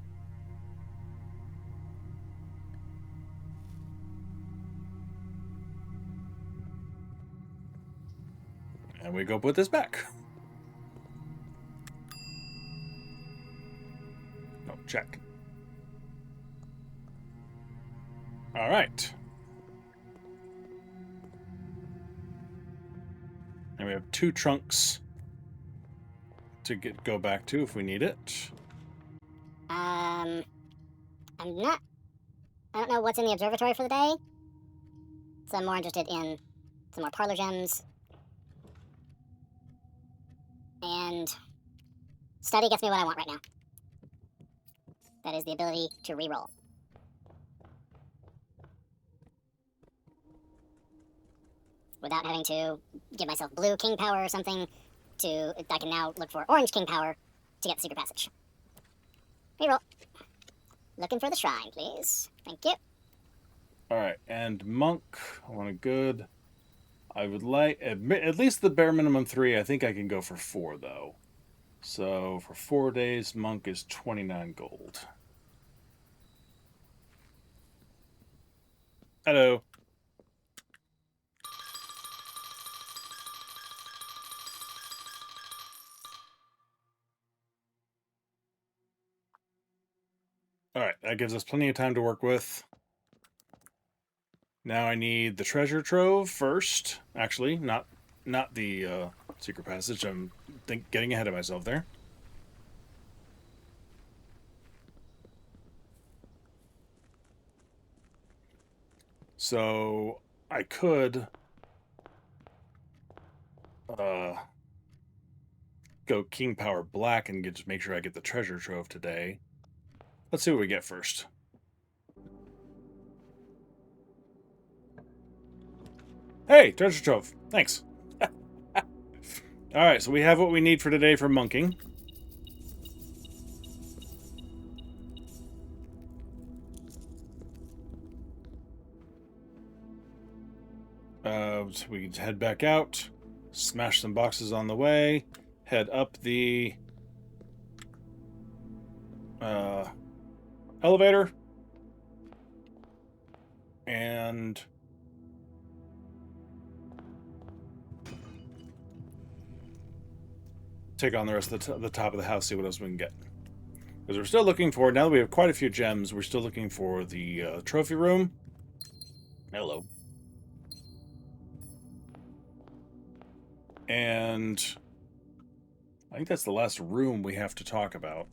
S1: And we go put this back. No, check. All right. And we have 2 trunks to go back to if we need it.
S2: I don't know what's in the observatory for the day, so I'm more interested in some more Parlor gems. And study gets me what I want right now. That is the ability to reroll. Without having to give myself blue king power or something, I can now look for orange king power to get the secret passage. Reroll. Looking for the shrine, please. Thank you.
S1: Alright, and monk. I want a good. I would like at least the bare minimum 3. I think I can go for 4, though. So for 4 days, monk is 29 gold. Hello. Alright, that gives us plenty of time to work with. Now I need the treasure trove first. Actually, not the secret passage. I'm getting ahead of myself there. So I could go King Power Black and just make sure I get the treasure trove today. Let's see what we get first. Hey, treasure trove. Thanks. Alright, so we have what we need for today for monking. So we can head back out, smash some boxes on the way, head up the elevator, and take on the rest of the top of the house, see what else we can get. Because we're still looking for, now that we have quite a few gems, we're still looking for the trophy room. Hello. And I think that's the last room we have to talk about.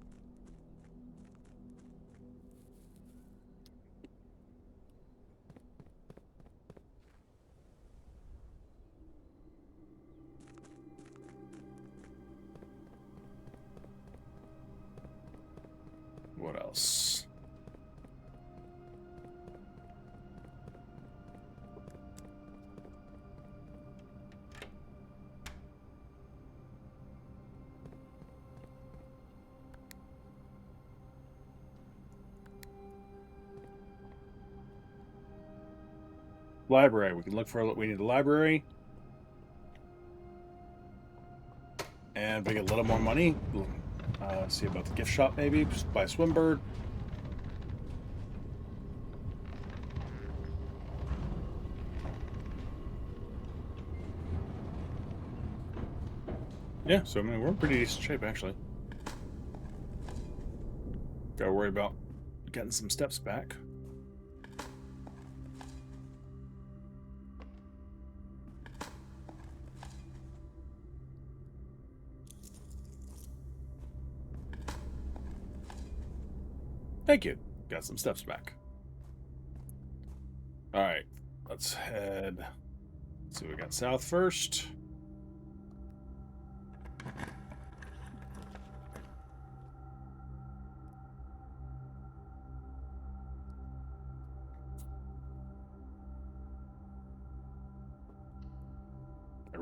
S1: What else? Library. We can look for. We need a library. And if we get a little more money, see about the gift shop maybe. Just buy a Swimbird. Yeah, so I mean, we're in pretty decent shape actually. Gotta worry about getting some steps back. Thank you. Got some steps back. Alright, let's head. Let's see what we got south first.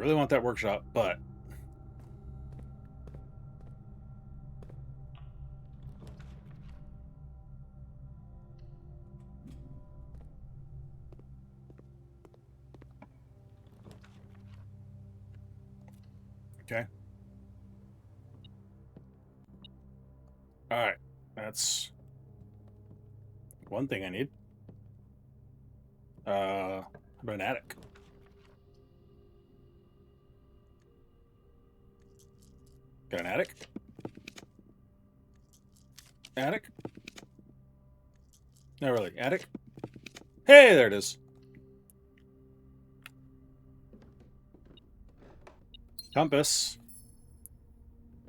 S1: really want that workshop, but... Okay. Alright. That's one thing I need. How about an attic? Got an attic? Attic? No, really. Attic? Hey, there it is. Compass.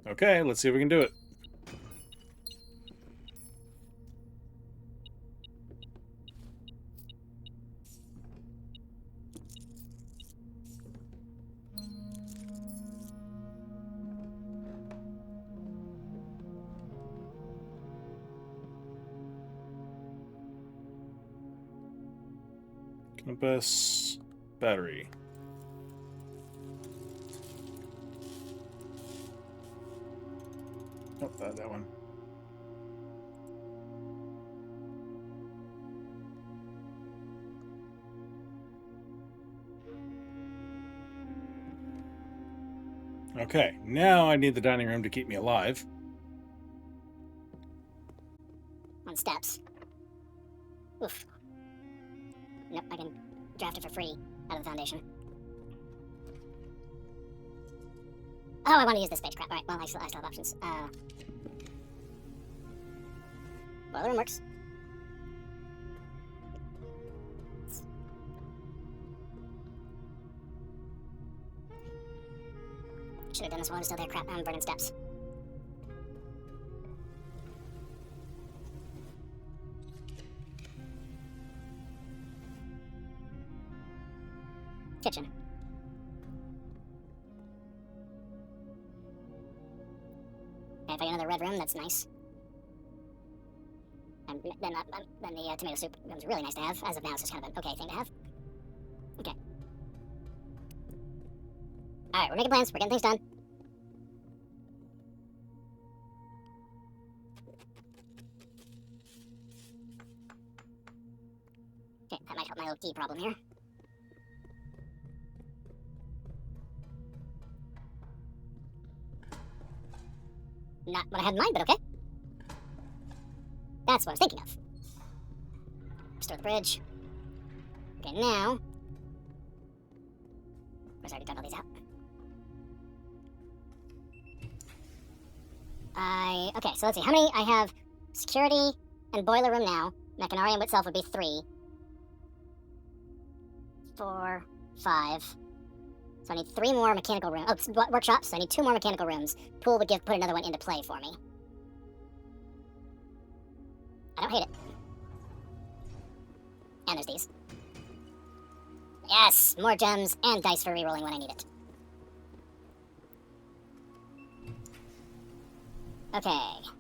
S1: Okay, let's see if we can do it. Compass, battery. Nope, that one. Okay, now I need the dining room to keep me alive.
S2: On steps. Oof. Nope, I can draft it for free out of the foundation. Oh, I want to use this page. Crap. Alright, well, I still have options. Boiler room works. Should have done this while I was still there. Crap, I'm burning steps. Kitchen. Okay, if I get another red room, that's nice. And then the tomato soup becomes really nice to have. As of now, it's just kind of an okay thing to have. Okay. Alright, we're making plans. We're getting things done. Okay, that might help my little key problem here. Not what I had in mind, but okay. That's what I was thinking of. Restore the bridge. Okay, now... I already dug all these out. Okay, so let's see. How many? I have security and boiler room now. Mechanarium itself would be 3. 4, 5. So I need 3 more mechanical rooms. Oh, workshops. So I need 2 more mechanical rooms. Pool would put another one into play for me. I don't hate it. And there's these. Yes! More gems and dice for rerolling when I need it. Okay.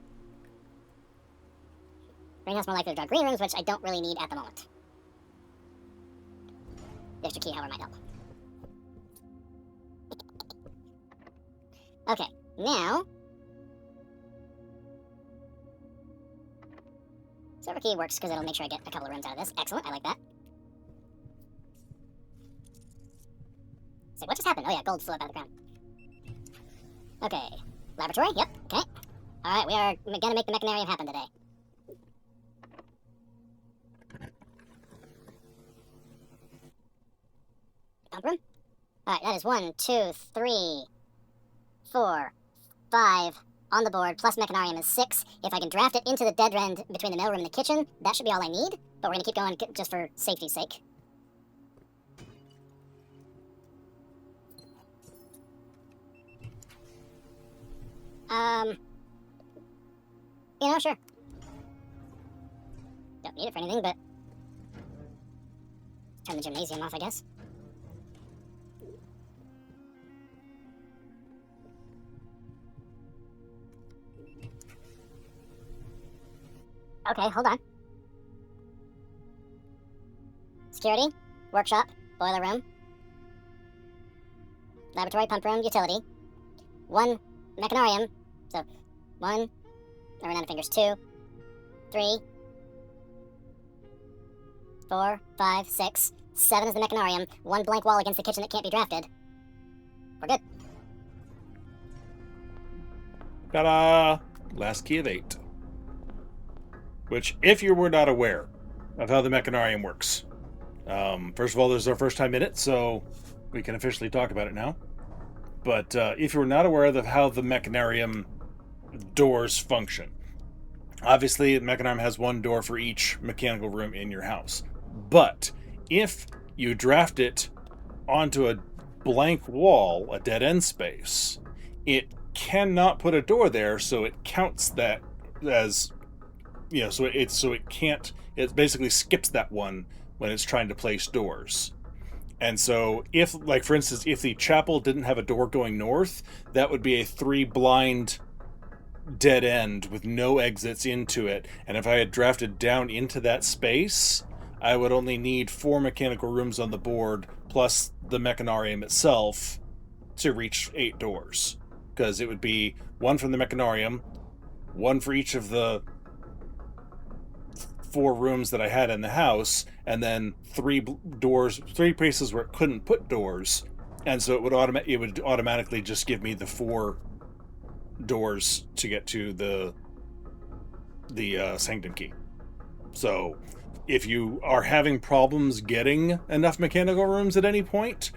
S2: Greenhouse more likely to draw green rooms, which I don't really need at the moment. The extra key, however, might help. Okay, now... Server key works because it'll make sure I get a couple of rooms out of this. Excellent, I like that. So what just happened? Oh yeah, gold flew up out of the ground. Okay, laboratory, yep, okay. Alright, we are gonna make the Mechanarium happen today. Pump room? Alright, that is 1, 2, 3, 4, 5 on the board, plus Mechanarium is 6. If I can draft it into the dead end between the mailroom and the kitchen, that should be all I need, but we're gonna keep going just for safety's sake. You know, sure. Don't need it for anything, but... turn the gymnasium off, I guess. Okay, hold on. Security, workshop, boiler room. laboratory, pump room, utility. 1 Mechanarium. So 1, I ran out of fingers. 2, 3, 4, 5, 6, 7 is the Mechanarium. 1 blank wall against the kitchen that can't be drafted. We're good.
S1: Ta-da! Last key of 8. Which, if you were not aware of how the Mechanarium works, first of all, this is our first time in it, so we can officially talk about it now. But if you were not aware of how the Mechanarium doors function, obviously, the Mechanarium has 1 door for each mechanical room in your house. But if you draft it onto a blank wall, a dead end space, it cannot put a door there, so it counts that as, you know, so it can't, it basically skips that one when it's trying to place doors. And so if, like, for instance, if the chapel didn't have a door going north, that would be a 3 blind dead end with no exits into it. And if I had drafted down into that space, I would only need 4 mechanical rooms on the board plus the Mechanarium itself to reach 8 doors. Because it would be 1 from the Mechanarium, 1 for each of the 4 rooms that I had in the house, and then 3 doors, 3 places where it couldn't put doors, and so it would automatically just give me the 4 doors to get to the Sanctum key. So if you are having problems getting enough mechanical rooms at any point,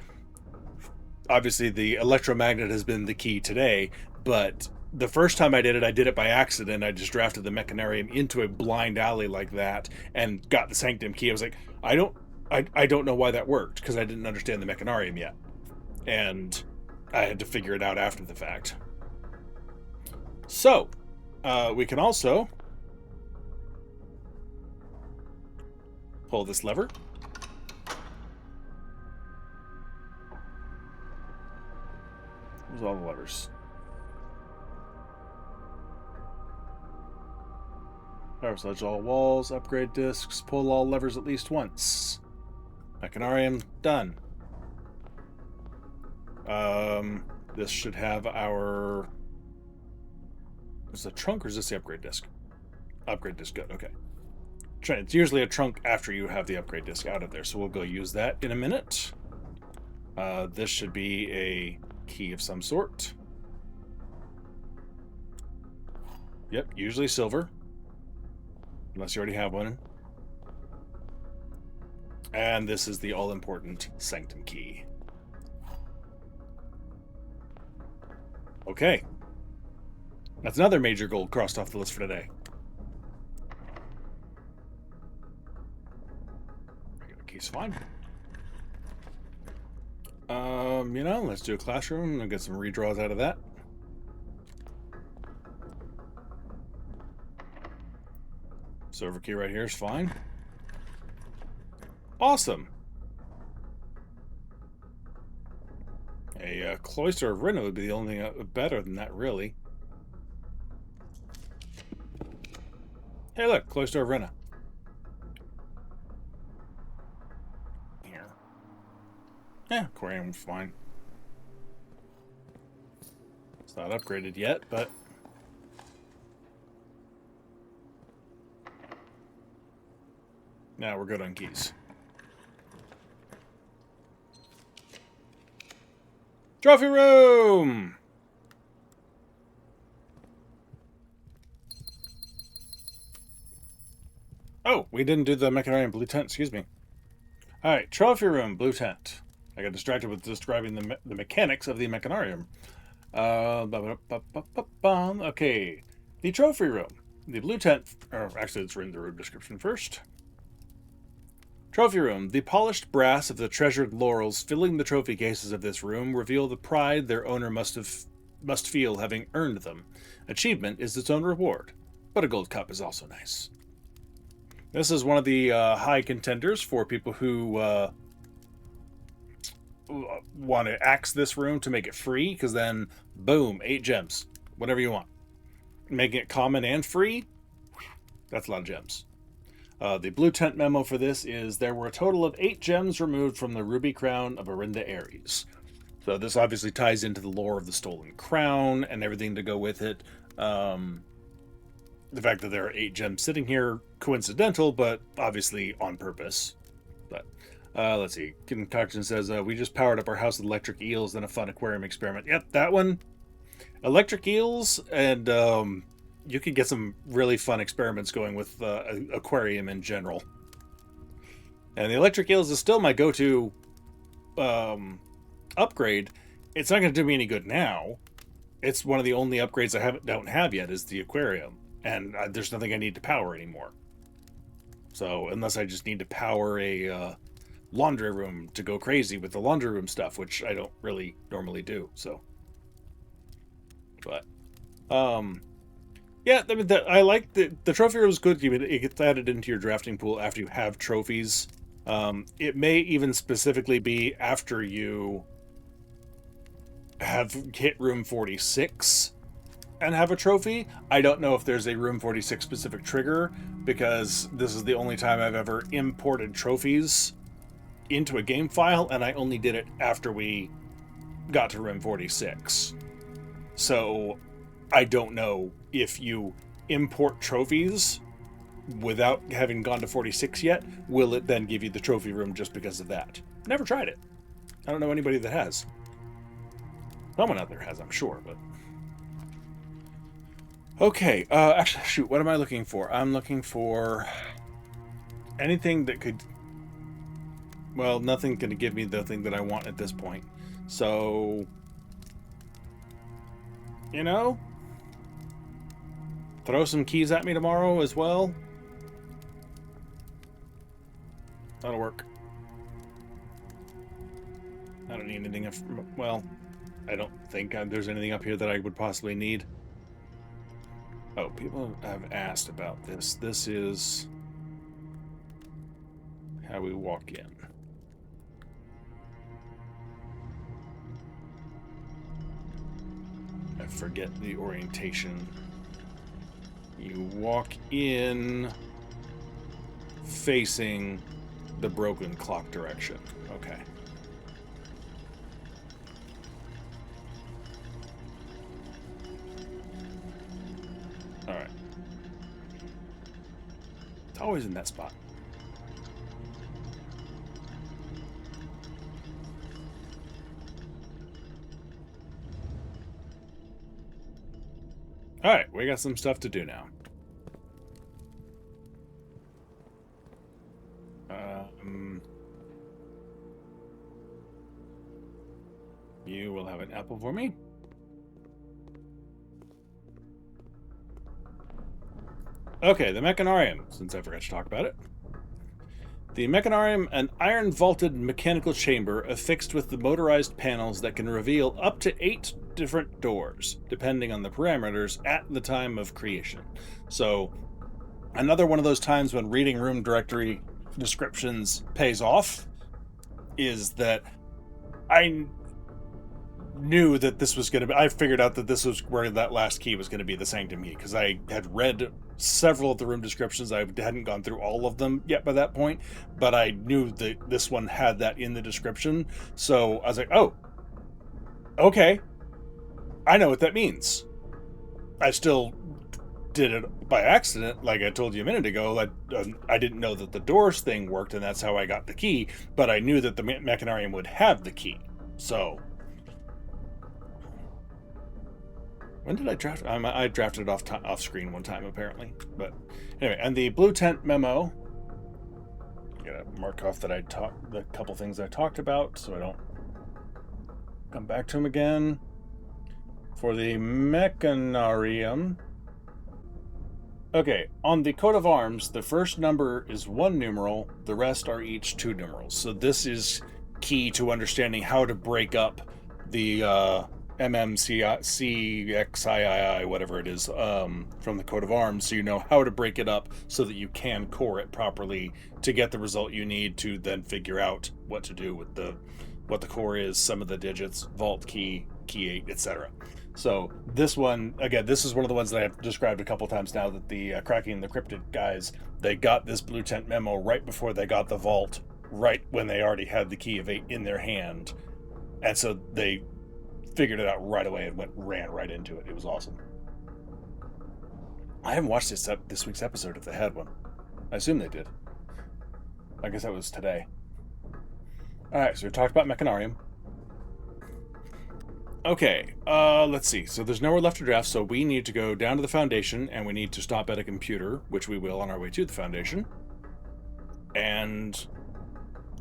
S1: obviously the electromagnet has been the key today, but the first time I did it by accident. I just drafted the Mechanarium into a blind alley like that and got the Sanctum key. I was like, I don't know why that worked, because I didn't understand the Mechanarium yet. And I had to figure it out after the fact. So, we can also pull this lever. There's all the levers. Power sludge all walls, upgrade discs, pull all levers at least once. Mechanarium, done. This should have our... Is the trunk or is this the upgrade disc? Upgrade disc, good, okay. It's usually a trunk after you have the upgrade disc out of there, so we'll go use that in a minute. This should be a key of some sort. Yep, usually silver. Unless you already have one. And this is the all-important Sanctum key. Okay. That's another major goal crossed off the list for today. Regular key's fine. You know, let's do a classroom and get some redraws out of that. Server key right here is fine. Awesome. A cloister of Rune would be the only thing better than that, really. Hey, look, cloister of Rune. Here. Yeah, aquarium's fine. It's not upgraded yet, but... Now we're good on keys. Trophy room! Oh, we didn't do the Mechanarium blue tent, excuse me. Alright, trophy room, blue tent. I got distracted with describing the mechanics of the Mechanarium. Okay, the trophy room. The blue tent, or actually let's read the room description first. Trophy room. The polished brass of the treasured laurels filling the trophy cases of this room reveal the pride their owner must feel having earned them. Achievement is its own reward, but a gold cup is also nice. This is one of the high contenders for people who want to axe this room to make it free, because then, boom, 8 gems. Whatever you want. Making it common and free, that's a lot of gems. The blue tent memo for this is there were a total of 8 gems removed from the ruby crown of Aries. So this obviously ties into the lore of the Stolen Crown and everything to go with it. The fact that there are 8 gems sitting here, coincidental, but obviously on purpose. But let's see. Concoction says, we just powered up our house with electric eels and a fun aquarium experiment. Yep, that one. Electric eels, and you could get some really fun experiments going with aquarium in general. And the electric eels is still my go-to upgrade. It's not going to do me any good now. It's one of the only upgrades I don't have yet is the aquarium. And there's nothing I need to power anymore. So unless I just need to power a laundry room to go crazy with the laundry room stuff, which I don't really normally do. So, but yeah, I mean, I like the trophy room is good. It gets added into your drafting pool after you have trophies. It may even specifically be after you have hit room 46 and have a trophy. I don't know if there's a room 46 specific trigger, because this is the only time I've ever imported trophies into a game file, and I only did it after we got to room 46. So I don't know if you import trophies without having gone to 46 yet, will it then give you the trophy room just because of that? Never tried it. I don't know anybody that has. Someone out there has, I'm sure, but... Okay, actually, shoot, what am I looking for? I'm looking for anything that could... Well, nothing going to give me the thing that I want at this point. So... You know? Throw some keys at me tomorrow as well. That'll work. I don't need anything... Well, I don't think there's anything up here that I would possibly need. Oh, people have asked about this. This is how we walk in. I forget the orientation. You walk in facing the broken clock direction. Okay. Alright. It's always in that spot. Alright, we got some stuff to do now. You will have an apple for me. Okay, the Mechanarium, since I forgot to talk about it. The Mechanarium, an iron-vaulted mechanical chamber affixed with the motorized panels that can reveal up to 8 different doors, depending on the parameters at the time of creation. So, another one of those times when reading room directory descriptions pays off is that I knew that this was going to be... I figured out that this was where that last key was going to be, the Sanctum key, because I had read several of the room descriptions. I hadn't gone through all of them yet by that point, but I knew that this one had that in the description. So I was like, oh, okay, I know what that means. I still did it by accident, like I told you a minute ago. I didn't know that the doors thing worked, and that's how I got the key, but I knew that the Mechanarium would have the key. So when did I draft? I drafted it off screen one time, apparently. But anyway, and the blue tent memo. Gotta mark off that the couple things I talked about, so I don't come back to them again. For the Mechanarium. Okay, on the coat of arms, the first number is 1 numeral, the rest are each 2 numerals. So this is key to understanding how to break up the MMCXII, whatever it is, from the coat of arms, so you know how to break it up so that you can core it properly to get the result you need to then figure out what to do with what the core is, some of the digits, vault key, key 8, etc. So this one, again, this is one of the ones that I've described a couple times now, that the Cracking the Cryptid guys, they got this blue tent memo right before they got the vault, right when they already had the key of 8 in their hand. And so they figured it out right away and ran right into it. It was awesome. I haven't watched this week's episode if they had one. I assume they did. I guess that was today. Alright, so we talked about Mechanarium. Okay, let's see. So there's nowhere left to draft, so we need to go down to the Foundation, and we need to stop at a computer, which we will on our way to the Foundation. And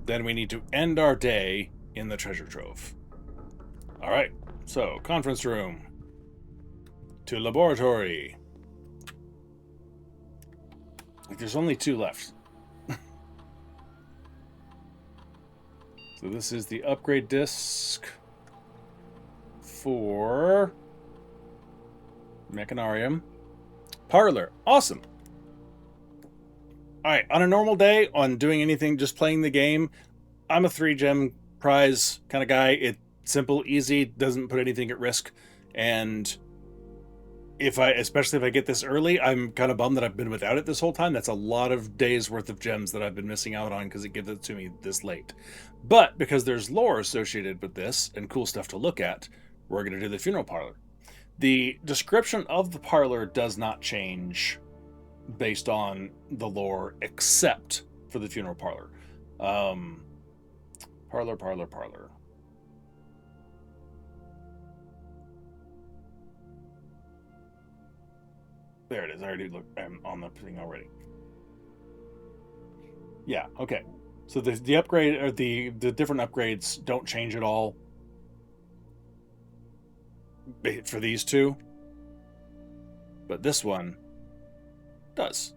S1: then we need to end our day in the treasure trove. Alright, so conference room. To laboratory. Like, there's only 2 left. So this is the upgrade disc for Mechanarium. Parlor. Awesome. Alright, on a normal day, on doing anything, just playing the game, I'm a 3-gem prize kind of guy. It's simple, easy, doesn't put anything at risk. And especially if I get this early, I'm kind of bummed that I've been without it this whole time. That's a lot of days worth of gems that I've been missing out on because it gives it to me this late. But because there's lore associated with this and cool stuff to look at, we're going to do the funeral parlor. The description of the parlor does not change based on the lore, except for the funeral parlor. Parlor. There it is. I already looked. I'm on the thing already. Yeah. Okay. So the upgrade or the different upgrades don't change at all for these 2, but this one does.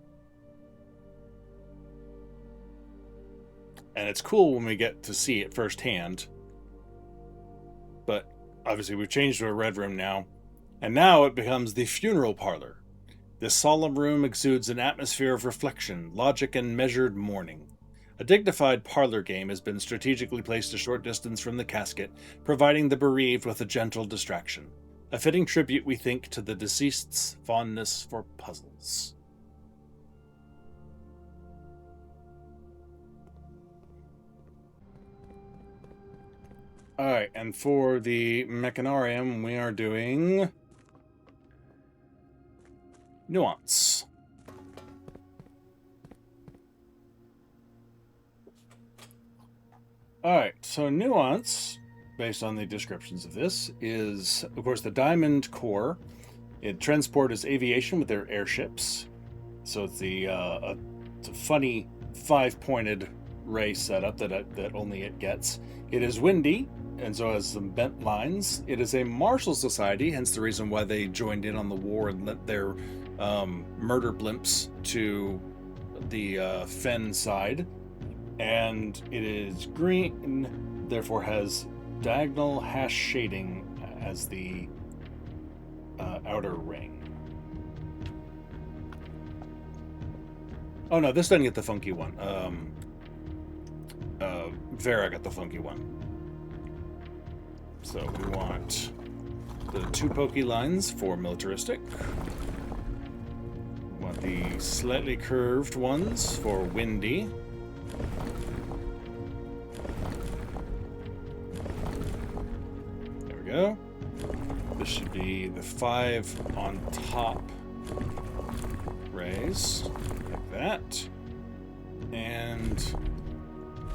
S1: And it's cool when we get to see it firsthand. But obviously we've changed to a red room now, and now it becomes the funeral parlor. This solemn room exudes an atmosphere of reflection, logic, and measured mourning. A dignified parlor game has been strategically placed a short distance from the casket, providing the bereaved with a gentle distraction. A fitting tribute, we think, to the deceased's fondness for puzzles. Alright, and for the Mechanarium, we are doing Nuance. Alright, so Nuance, based on the descriptions of this, is, of course, the Diamond Core. It transports aviation with their airships. So it's it's a funny 5-pointed ray setup that only it gets. It is windy, and so has some bent lines. It is a martial society, hence the reason why they joined in on the war and lent their murder blimps to the Fen side. And it is green, therefore has diagonal hash shading as the outer ring. Oh no, this doesn't get the funky one. Vera got the funky one. So we want the 2 pokey lines for militaristic. We want the slightly curved ones for windy. There we go. This should be the 5 on top rays, like that. And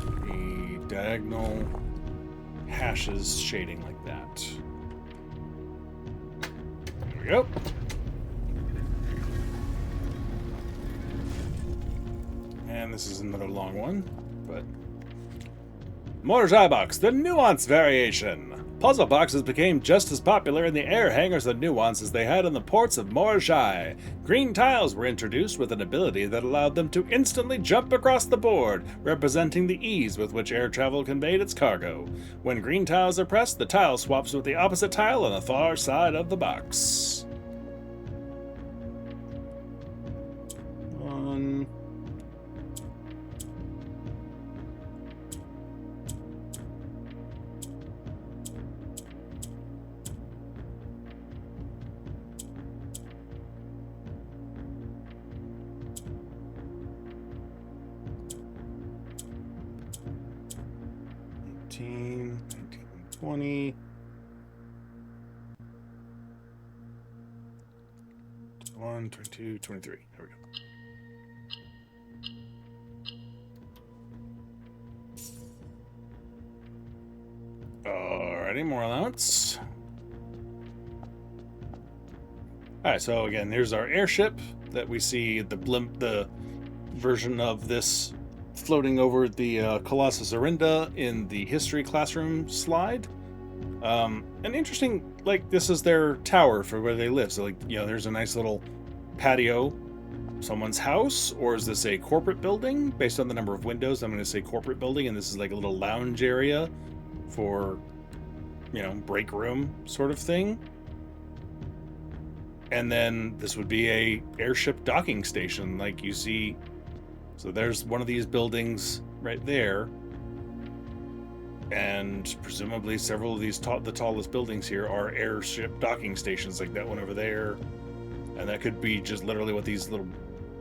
S1: the diagonal hashes shading like that. There we go. And this is another long one, but Mora's Eye Box, the Nuance variation. Puzzle boxes became just as popular in the air hangars of Nuance as they had in the ports of Mora's Eye. Green tiles were introduced with an ability that allowed them to instantly jump across the board, representing the ease with which air travel conveyed its cargo. When green tiles are pressed, the tile swaps with the opposite tile on the far side of the box. One. 20. 21, 22, 23. There we go. Alrighty, more allowance. Alright, so again, here's our airship that we see the blimp, the version of this floating over the Colossus Arinda in the history classroom slide. An interesting, like, this is their tower for where they live. So, like, you know, there's a nice little patio, someone's house, or is this a corporate building? Based on the number of windows, I'm going to say corporate building, and this is like a little lounge area for, you know, break room sort of thing. And then this would be a airship docking station, like you see. So there's one of these buildings right there. And presumably several of these, the tallest buildings here are airship docking stations, like that one over there. And that could be just literally what these little,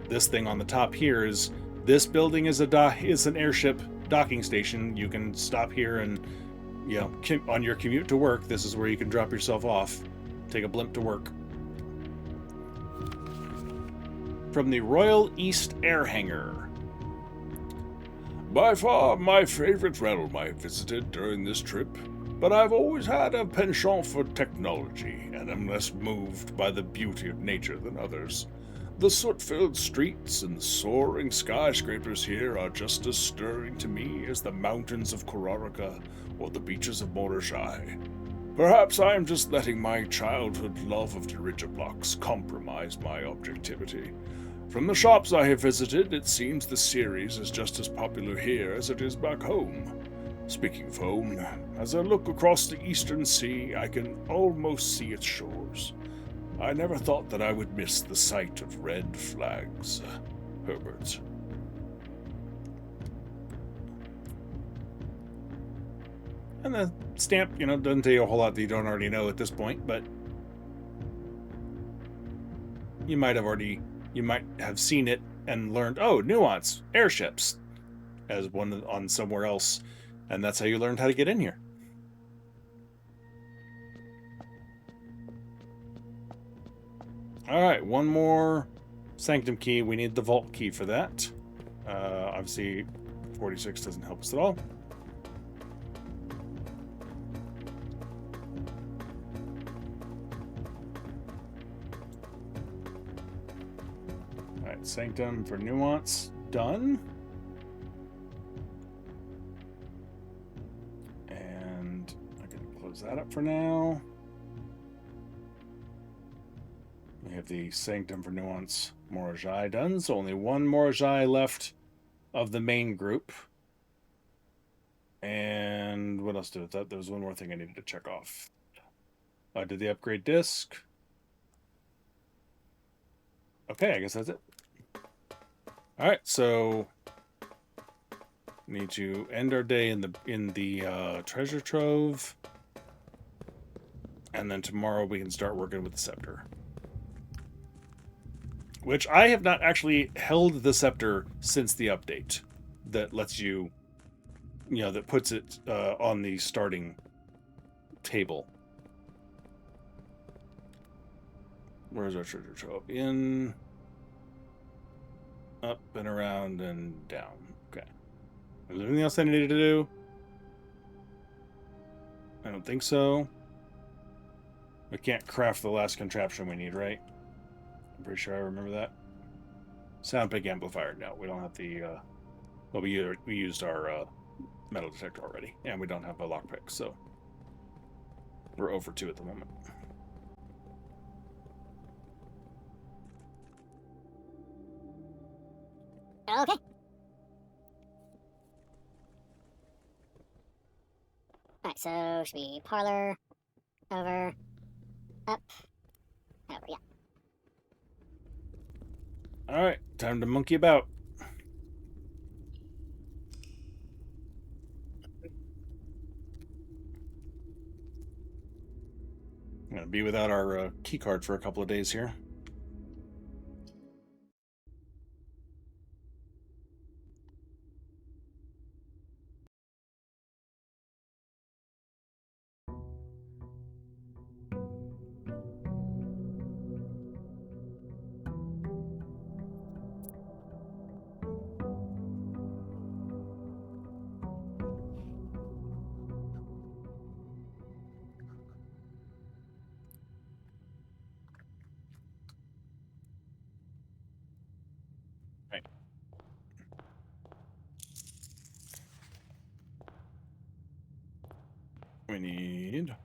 S1: this thing on the top here is. This building is an airship docking station. You can stop here and, you know, on your commute to work, this is where you can drop yourself off. Take a blimp to work. From the Royal East Air Hangar.
S3: By far my favorite realm I visited during this trip, but I've always had a penchant for technology, and am less moved by the beauty of nature than others. The soot-filled streets and the soaring skyscrapers here are just as stirring to me as the mountains of Kororika or the beaches of Mora. Perhaps I am just letting my childhood love of dirigiblocks compromise my objectivity. From the shops I have visited, it seems the series is just as popular here as it is back home. Speaking of home, as I look across the eastern sea, I can almost see its shores. I never thought that I would miss the sight of red flags. Herbert.
S1: And the stamp, you know, doesn't tell you a whole lot that you don't already know at this point, but you might have seen it and learned, oh, Nuance, airships, as one on somewhere else, and that's how you learned how to get in here. Alright, one more Sanctum key. We need the vault key for that. Obviously, 46 doesn't help us at all. Alright, Sanctum for Nuance, done. And I can close that up for now. We have the Sanctum for Nuance Mora done, so only one Mora left of the main group. And what else did that? There was one more thing I needed to check off. I did the upgrade disc. Okay, I guess that's it. Alright, so need to end our day in the treasure trove. And then tomorrow we can start working with the Scepter. Which I have not actually held the Scepter since the update that lets you, you know, that puts it on the starting table. Where's our treasure trove? In, up and around and down. Okay. Is there anything else I needed to do? I don't think so. We can't craft the last contraption we need, right? I'm pretty sure I remember that. Sound pick amplifier. No, we don't have the. Well, we used our metal detector already, and we don't have a lockpick, so we're over 2 at the moment.
S2: Okay. Alright, so should be Parlor, over, up, and over, yeah.
S1: Alright, time to monkey about. I'm going to be without our key card for a couple of days here. need.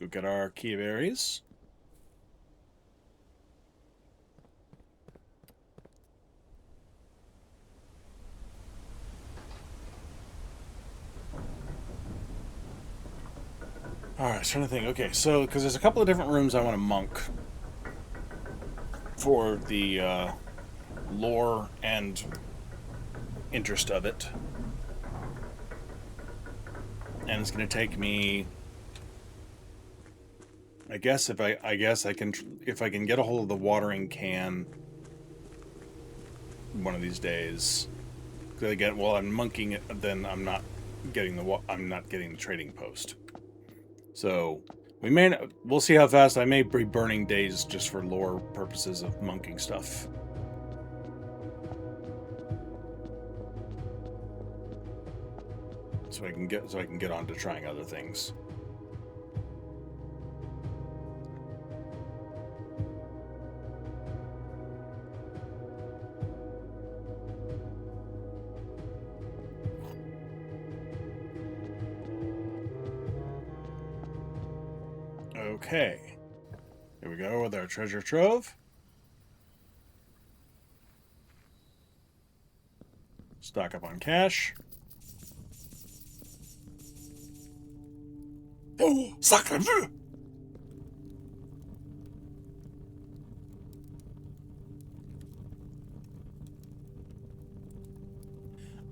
S1: Go get our key of Aries. Alright, trying to think. Okay, so, because there's a couple of different rooms I want to monk for the lore and interest of it. And it's going to take me... I guess if I can get a hold of the watering can one of these days. Because again, while I'm monking it, then I'm not getting the trading post. So we'll see how fast I may be burning days just for lore purposes of monking stuff. So I can get on to trying other things. Okay, here we go with our treasure trove. Stock up on cash. Oh, sacre bleu!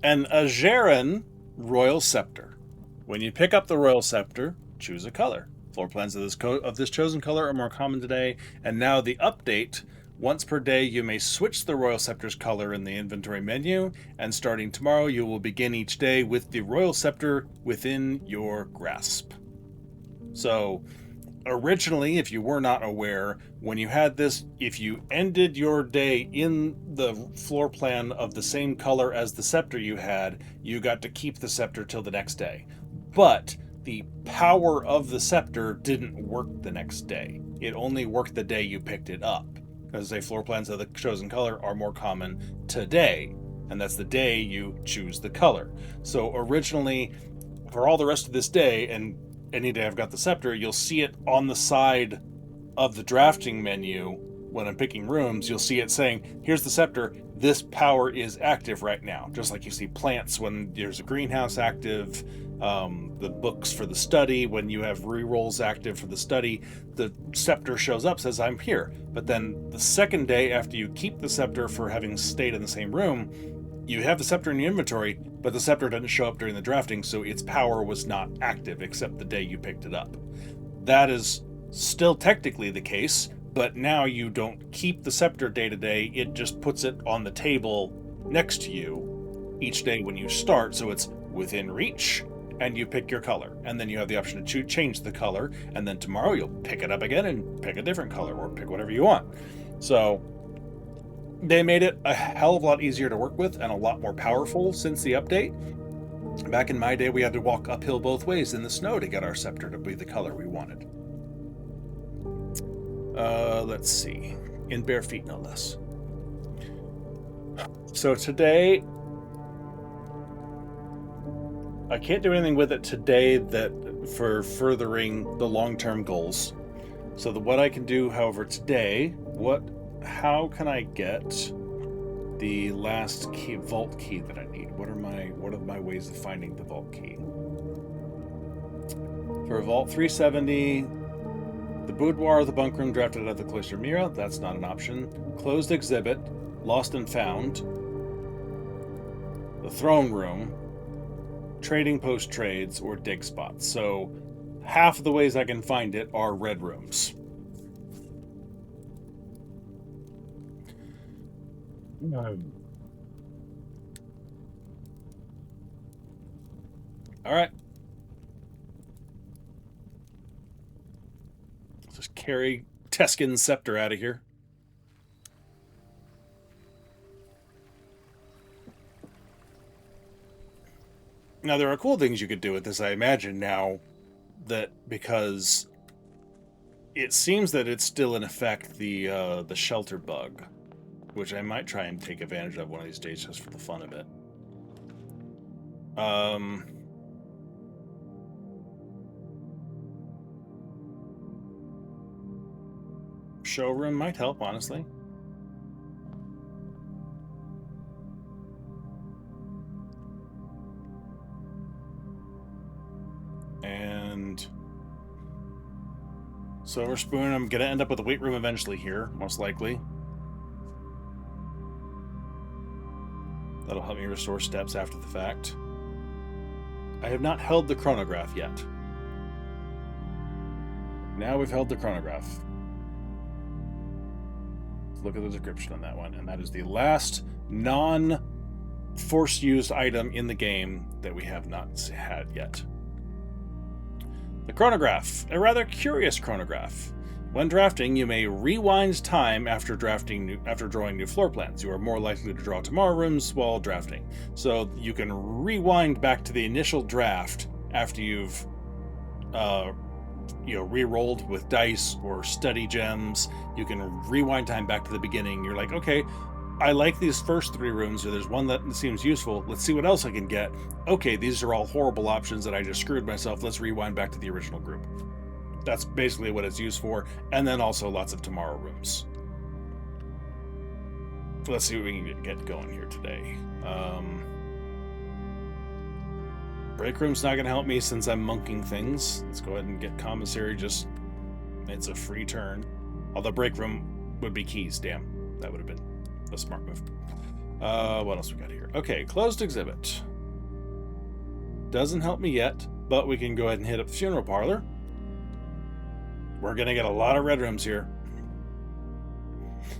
S1: An Ageran Royal Scepter. When you pick up the Royal Scepter, choose a color. Floor plans of this chosen color are more common today, and now the update. Once per day, you may switch the Royal Scepter's color in the inventory menu, and starting tomorrow, you will begin each day with the Royal Scepter within your grasp. So, originally, if you were not aware, when you had this, if you ended your day in the floor plan of the same color as the scepter you had, you got to keep the scepter till the next day. But the power of the scepter didn't work the next day. It only worked the day you picked it up. Because the floor plans of the chosen color are more common today, and that's the day you choose the color. So originally, for all the rest of this day, and any day I've got the scepter, you'll see it on the side of the drafting menu when I'm picking rooms. You'll see it saying, here's the scepter, this power is active right now. Just like you see plants when there's a greenhouse active, the books for the study, when you have rerolls active for the study, the scepter shows up, says I'm here. But then the second day after you keep the scepter for having stayed in the same room, you have the scepter in your inventory, but the scepter doesn't show up during the drafting, so its power was not active except the day you picked it up. That is still technically the case, but now you don't keep the scepter day to day, it just puts it on the table next to you each day when you start, so it's within reach, and you pick your color. And then you have the option to change the color, and then tomorrow you'll pick it up again and pick a different color, or pick whatever you want. So they made it a hell of a lot easier to work with and a lot more powerful since the update. Back in my day, we had to walk uphill both ways in the snow to get our scepter to be the color we wanted. Let's see. In bare feet, no less. So today, I can't do anything with it today for furthering the long-term goals. So what I can do, however, today, how can I get the last key, vault key that I need? What are my ways of finding the vault key? For Vault 370, the boudoir of the bunk room drafted out of the Cloister Mira, that's not an option. Closed exhibit, lost and found. The throne room, trading post trades, or dig spots. So half of the ways I can find it are red rooms. All right. Let's just carry Teskin's scepter out of here. Now, there are cool things you could do with this, I imagine, now that because it seems that it's still in effect, the shelter bug, which I might try and take advantage of one of these days just for the fun of it. Showroom might help, honestly. And Silver Spoon, I'm gonna end up with a weight room eventually here, most likely. That'll help me restore steps after the fact. I have not held the chronograph yet. Now we've held the chronograph. Look at the description on that one, and that is the last non-force used item in the game that we have not had yet. The chronograph, a rather curious chronograph. When drafting, you may rewind time after drawing new floor plans. You are more likely to draw tomorrow rooms while drafting. So you can rewind back to the initial draft after you've re-rolled with dice or study gems. You can rewind time back to the beginning. You're like, okay, I like these first 3 rooms, or there's one that seems useful. Let's see what else I can get. Okay, these are all horrible options that I just screwed myself. Let's rewind back to the original group. That's basically what it's used for. And then also lots of tomorrow rooms. Let's see what we can get going here today. Break room's not going to help me since I'm monking things. Let's go ahead and get commissary. It's a free turn. Although break room would be keys. Damn, that would have been a smart move. What else we got here? Okay, closed exhibit. Doesn't help me yet, but we can go ahead and hit up the funeral parlor. We're going to get a lot of red rooms here.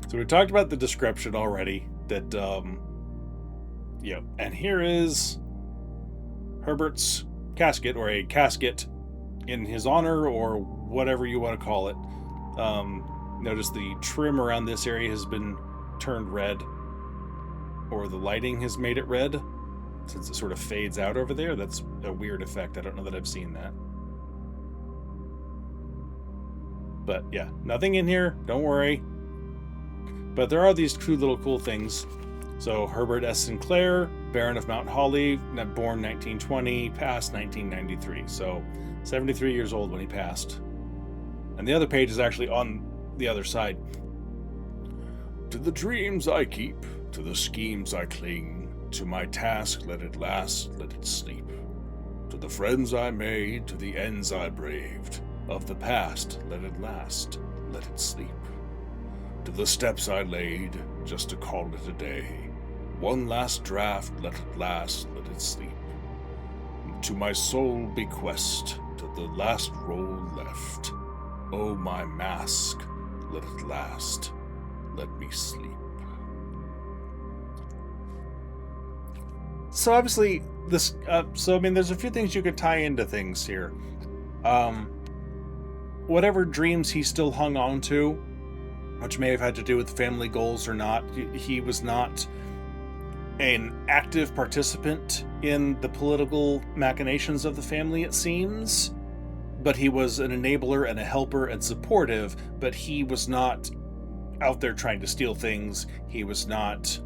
S1: So we talked about the description already. That, and here is Herbert's casket, or a casket in his honor, or whatever you want to call it. Notice the trim around this area has been turned red, or the lighting has made it red, since it sort of fades out over there. That's a weird effect. I don't know that I've seen that. But yeah, nothing in here, don't worry. But there are these 2 little cool things. So Herbert S. Sinclair, Baron of Mt.Holly, born 1920, passed 1993. So 73 years old when he passed. And the other page is actually on the other side.
S3: To the dreams I keep, to the schemes I cling, to my task let it last, let it sleep. To the friends I made, to the ends I braved, of the past let it last, let it sleep. To the steps I laid, just to call it a day, one last draft let it last, let it sleep. To my soul bequest, to the last roll left, oh my mask, let it last, let me sleep.
S1: So obviously, there's a few things you could tie into things here. Whatever dreams he still hung on to, which may have had to do with family goals or not, he was not an active participant in the political machinations of the family, it seems, but he was an enabler and a helper and supportive, but he was not out there trying to steal things. He was not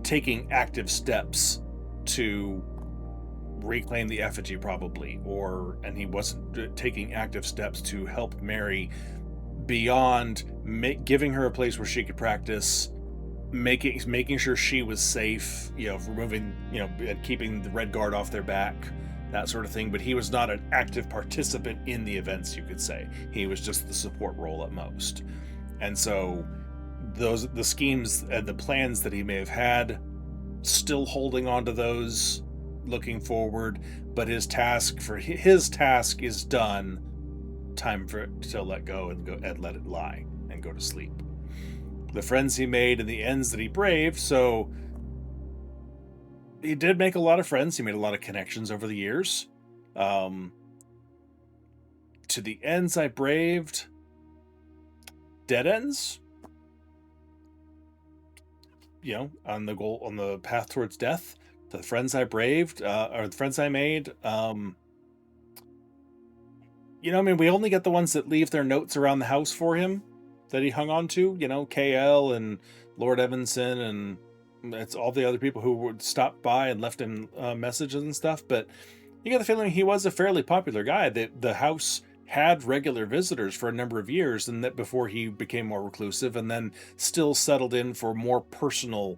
S1: taking active steps to reclaim the effigy, probably, and he wasn't taking active steps to help Mary beyond giving her a place where she could practice, making sure she was safe, removing, and keeping the Red Guard off their back, that sort of thing. But he was not an active participant in the events, you could say. He was just the support role at most. And so the schemes and the plans that he may have had, still holding on to those, looking forward, but his task is done. Time for it to let go and let it lie and go to sleep. The friends he made and the ends that he braved. So he did make a lot of friends. He made a lot of connections over the years. To the ends I braved. Dead ends. On the path towards death. To the friends I braved, or the friends I made. You know, I mean, we only get the ones that leave their notes around the house for him that he hung on to, you know, KL and Lord Evanson, and it's all the other people who would stop by and left him messages and stuff. But you get the feeling he was a fairly popular guy. That the house had regular visitors for a number of years, and that before he became more reclusive, and then still settled in for more personal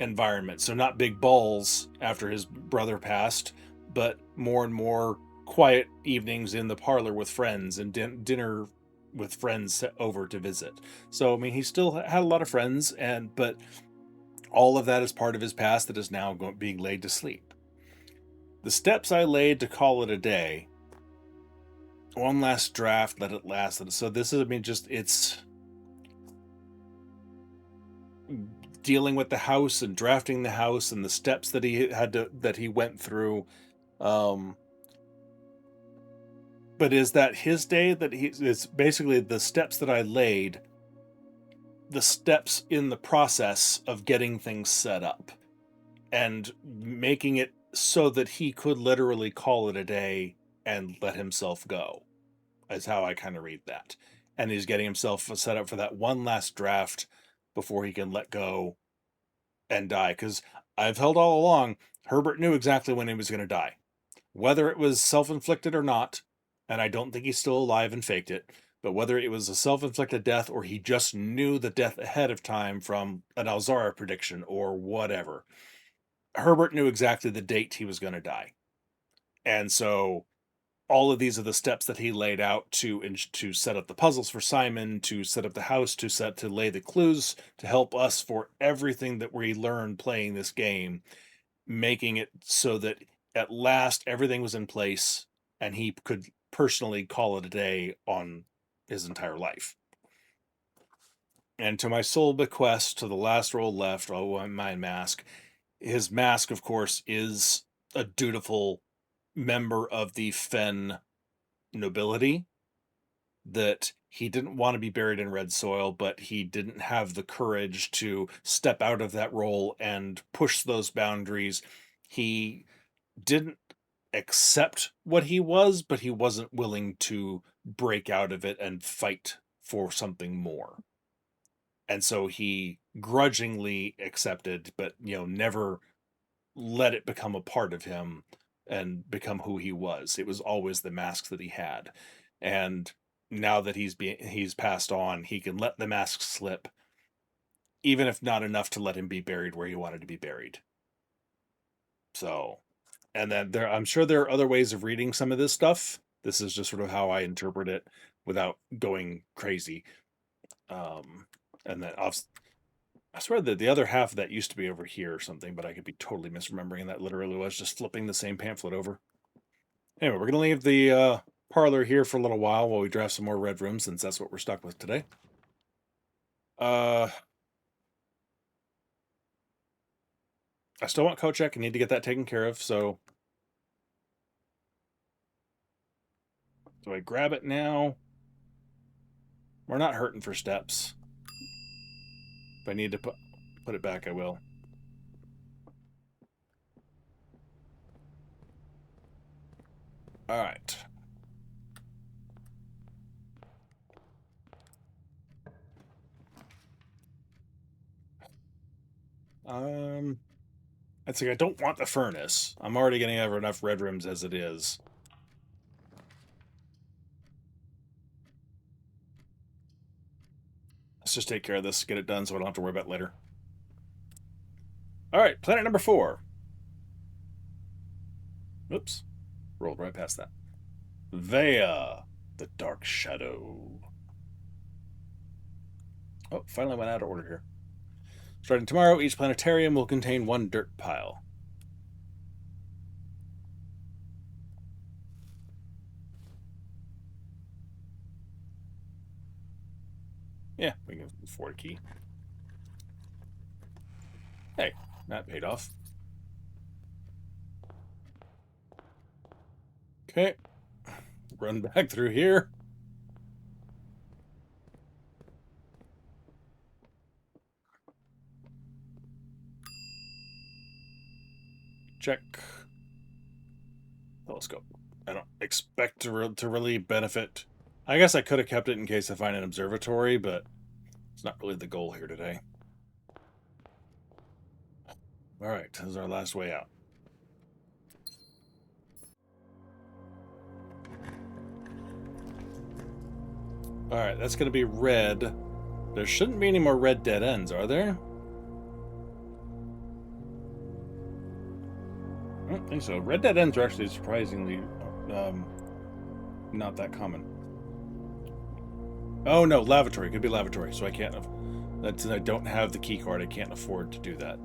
S1: environment. So not big balls after his brother passed, but more and more quiet evenings in the parlor with friends and dinner with friends over to visit. So I mean, he still had a lot of friends, and but all of that is part of his past that is now being laid to sleep. The steps I laid to call it a day. One last draft, let it last. So this is, I mean, just it's dealing with the house and drafting the house and the steps that he went through. Um, but is that his day? That it's basically the steps that I laid, the steps in the process of getting things set up and making it so that he could literally call it a day and let himself go, is how I kind of read that. And he's getting himself set up for that one last draft before he can let go and die. Because I've held all along, Herbert knew exactly when he was going to die, whether it was self-inflicted or not. And I don't think he's still alive and faked it. But whether it was a self-inflicted death or he just knew the death ahead of time from an Alzara prediction or whatever, Herbert knew exactly the date he was going to die. And so all of these are the steps that he laid out to set up the puzzles for Simon, to set up the house, to lay the clues, to help us for everything that we learned playing this game, making it so that at last everything was in place and he could personally call it a day on his entire life. And to my sole bequest, to the last roll left, my mask. His mask, of course, is a dutiful member of the Fen nobility, that he didn't want to be buried in red soil, but he didn't have the courage to step out of that role and push those boundaries. He didn't accept what he was, but he wasn't willing to break out of it and fight for something more. And so he grudgingly accepted, but never let it become a part of him and become who he was. It was always the mask that he had. And now that he's passed on, he can let the mask slip, even if not enough to let him be buried where he wanted to be buried. So, and then I'm sure there are other ways of reading some of this stuff. This is just sort of how I interpret it without going crazy. And then I swear that the other half of that used to be over here or something, but I could be totally misremembering, and that literally was just flipping the same pamphlet over. Anyway, we're going to leave the parlor here for a little while we draft some more red rooms, since that's what we're stuck with today. I still want Kochek. I need to get that taken care of, so do I grab it now? We're not hurting for steps. If I need to put it back, I will. All right. I'd say I don't want the furnace. I'm already getting over enough red rooms as it is. Let's just take care of this, get it done, so I don't have to worry about it later. All right, planet number 4. Oops, rolled right past that. Veia, the Dark Shadow. Oh, finally went out of order here. Starting tomorrow, each planetarium will contain 1 dirt pile. Yeah, we can afford a key. Hey, that paid off. Okay, run back through here. Check. Telescope. I don't expect to really benefit. I guess I could have kept it in case I find an observatory, but it's not really the goal here today. All right, this is our last way out. All right, that's going to be red. There shouldn't be any more red dead ends, are there? I don't think so. Red dead ends are actually surprisingly not that common. Oh no, lavatory. Could be lavatory, so I can't. That's I don't have the key card. I can't afford to do that.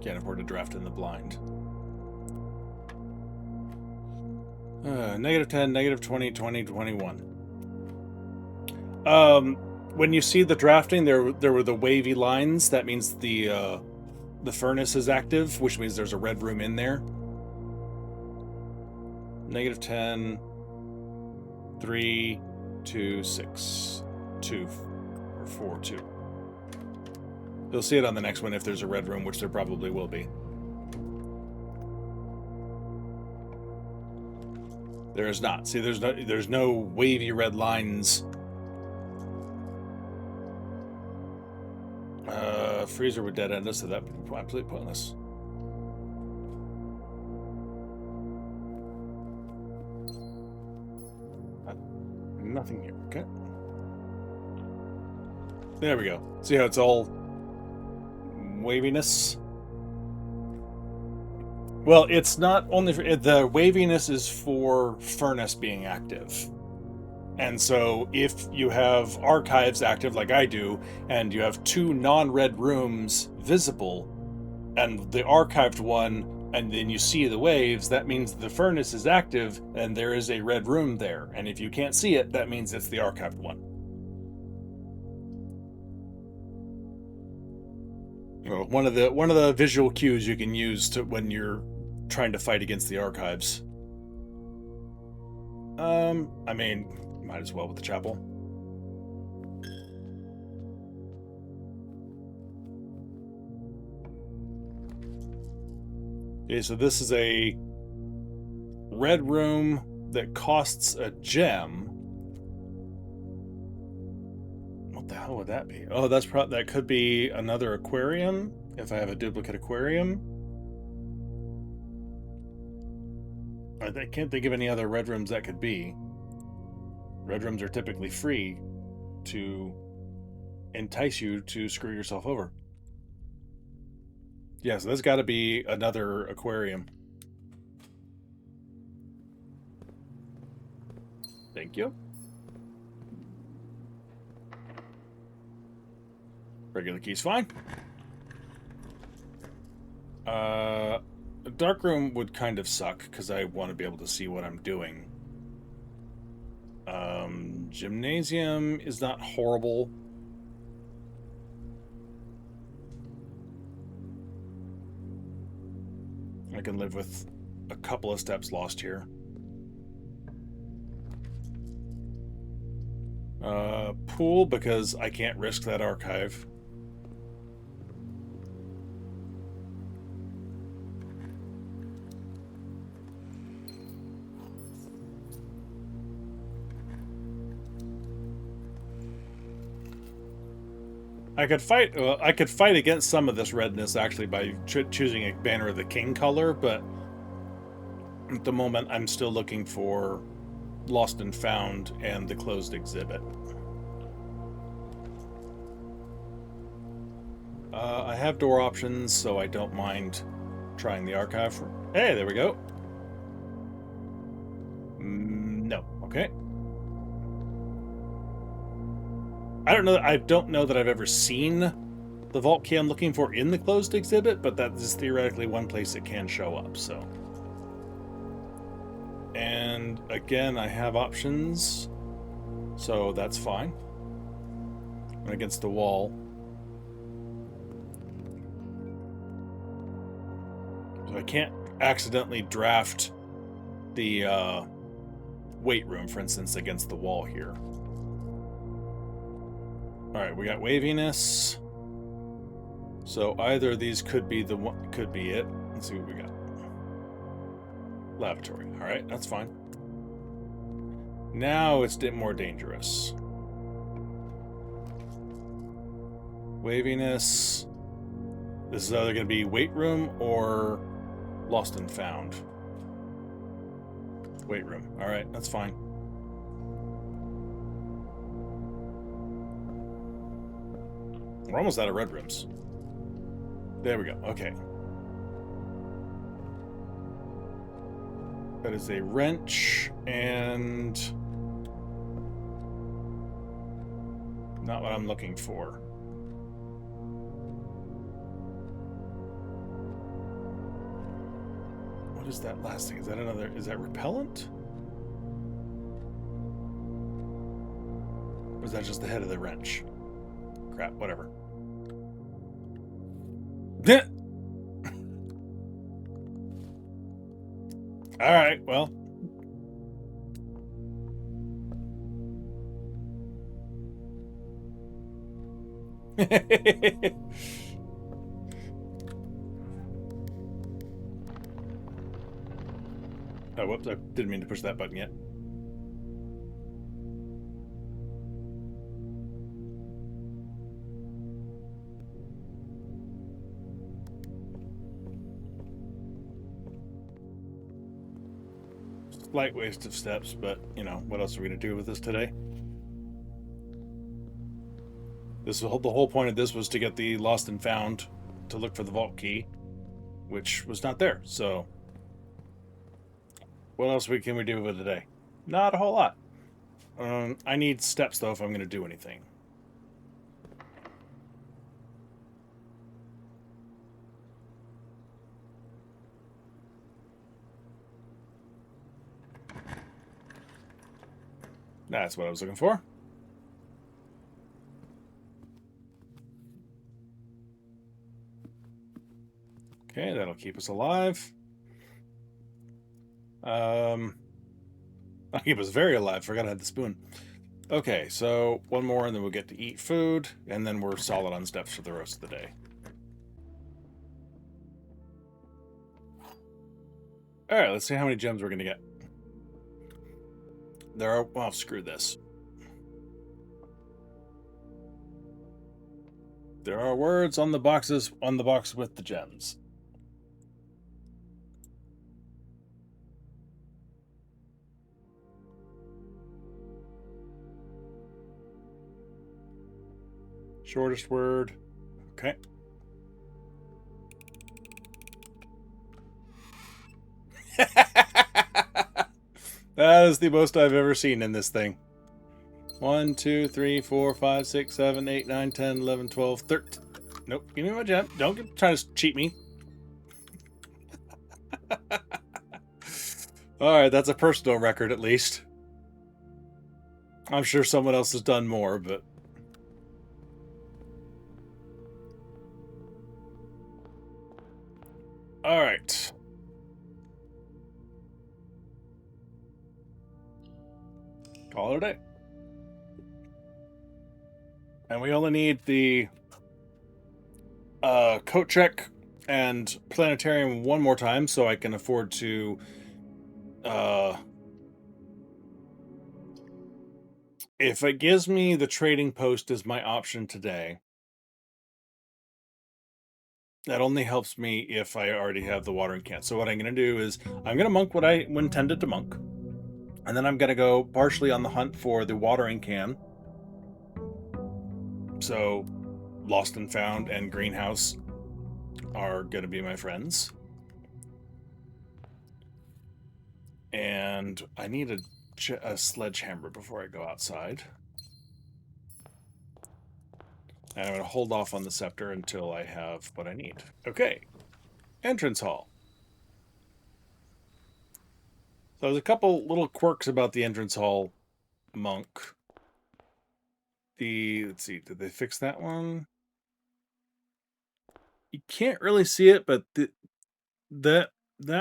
S1: Can't afford to draft in the blind. -10, -20, 20, 21. When you see the drafting, there were the wavy lines. That means the furnace is active, which means there's a red room in there. -10, 3, 2, 6, 2, or 4, 2. You'll see it on the next one if there's a red room, which there probably will be. There is not. See, there's no wavy red lines. Freezer would dead end us, so that would be absolutely pointless. Nothing here. Okay. There we go. See how it's all waviness? Well, it's not only for the waviness is for furnace being active. And so if you have archives active like I do, and you have 2 non-red rooms visible, and the archived one, and then you see the waves, that means the furnace is active and there is a red room there. And if you can't see it, that means it's the archived one. Well, one of the visual cues you can use to when you're trying to fight against the archives. I mean, might as well with the chapel. Okay, so this is a red room that costs a gem. What the hell would that be? Oh, that could be another aquarium if I have a duplicate aquarium. I can't think of any other red rooms that could be. Red rooms are typically free to entice you to screw yourself over. Yeah, so there's got to be another aquarium. Thank you. Regular key's fine. A dark room would kind of suck because I want to be able to see what I'm doing. Gymnasium is not horrible. I can live with a couple of steps lost here. Pool, because I can't risk that archive. I could fight against some of this redness actually by choosing a Banner of the King color, but at the moment I'm still looking for Lost and Found and the closed exhibit. I have door options, so I don't mind trying the archive. Hey, there we go. No, okay. I don't know that I've ever seen the vault key I'm looking for in the closed exhibit, but that is theoretically one place it can show up, so. And again, I have options, so that's fine. I'm against the wall. So I can't accidentally draft the weight room, for instance, against the wall here. All right, we got waviness. So either of these could be the one. Could be it. Let's see what we got. Lavatory. All right, that's fine. Now it's more dangerous. Waviness. This is either going to be weight room or lost and found. Weight room. All right, that's fine. We're almost out of red rooms. There we go. Okay. That is a wrench and not what I'm looking for. What is that last thing? Is that another? Is that repellent? Or is that just the head of the wrench? Crap, whatever. All right, well. Oh, whoops, I didn't mean to push that button yet. Slight waste of steps, but, you know, what else are we going to do with this today? The whole point of this was to get the lost and found, to look for the vault key, which was not there, so... What else can we do with it today? Not a whole lot. I need steps, though, if I'm going to do anything. That's what I was looking for. Okay, that'll keep us alive. I'll keep us very alive. Forgot I had the spoon. Okay, so one more and then we'll get to eat food, and then we're solid on steps for the rest of the day. Alright, let's see how many gems we're going to get. There are... Well, screw this. There are words on the boxes, on the box with the gems. Shortest word. Okay. That is the most I've ever seen in this thing. 1, 2, 3, 4, 5, 6, 7, 8, 9, 10, 11, 12, 13. Nope, give me my gem. Don't try to cheat me. Alright, that's a personal record at least. I'm sure someone else has done more, but... Alright. Call it a day. And we only need the coat check and Planetarium one more time so I can afford to if it gives me the trading post as my option today, that only helps me if I already have the watering can. So what I'm going to do is I'm going to monk what I intended to monk. And then I'm going to go partially on the hunt for the watering can. So Lost and Found and Greenhouse are going to be my friends. And I need a sledgehammer before I go outside. And I'm going to hold off on the Scepter until I have what I need. Okay. Entrance hall. So there's a couple little quirks about the entrance hall monk. Let's see, did they fix that one? You can't really see it, but that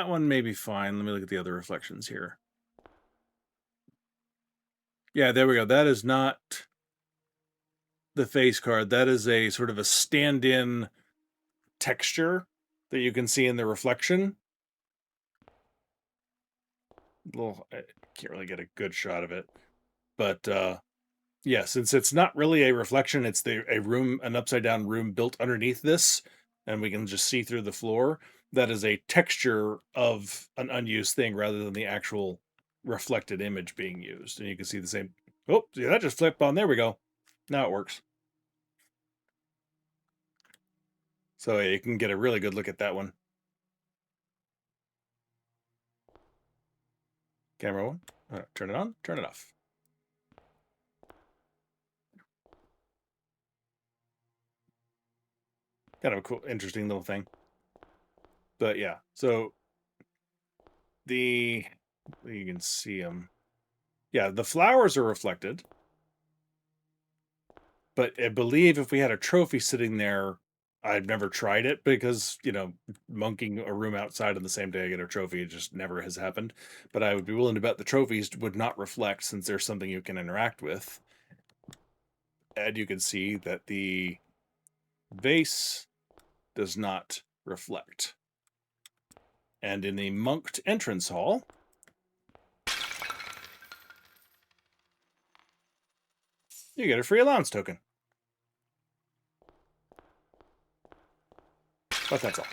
S1: one may be fine. Let me look at the other reflections here. Yeah, there we go. That the face card. That is a sort of a stand-in texture that you can see in the reflection. I can't really get a good shot of it, but yeah, since it's not really a reflection, it's an upside down room built underneath this, and we can just see through the floor. That is a texture of an unused thing rather than the actual reflected image being used. And you can see the same. Oh, see, that just flipped on. There we go. Now it works. So yeah, you can get a really good look at that one. Camera one. Turn it on, turn it off. Kind of a cool, interesting little thing. But yeah, so you can see them. Yeah, the flowers are reflected. But I believe if we had a trophy sitting there, I've never tried it because, monking a room outside on the same day I get a trophy, it just never has happened. But I would be willing to bet the trophies would not reflect since there's something you can interact with. And you can see that the vase does not reflect. And in the monked entrance hall, you get a free allowance token. But that's all.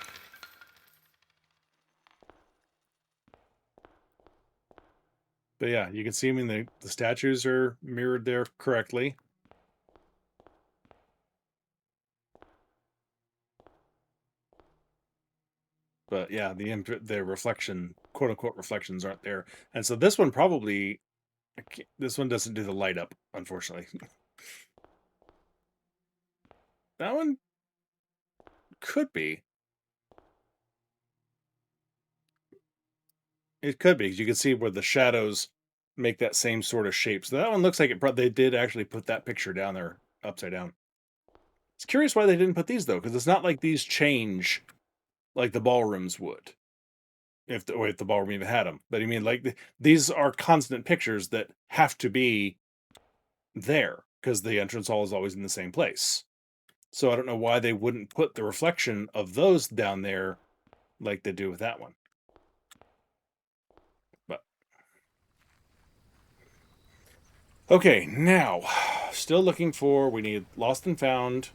S1: But yeah, you can see them in the statues are mirrored there correctly. But yeah, the reflection, quote unquote reflections, aren't there. And so this one probably, this one doesn't do the light up, unfortunately. That one could be. It could be, because you can see where the shadows make that same sort of shape. So that one looks like they did actually put that picture down there upside down. It's curious why they didn't put these though, because it's not like these change like the ballrooms would. If the ballroom even had them. But I mean, like, these are constant pictures that have to be there because the entrance hall is always in the same place. So I don't know why they wouldn't put the reflection of those down there like they do with that one. But okay, now still looking for, we need Lost and Found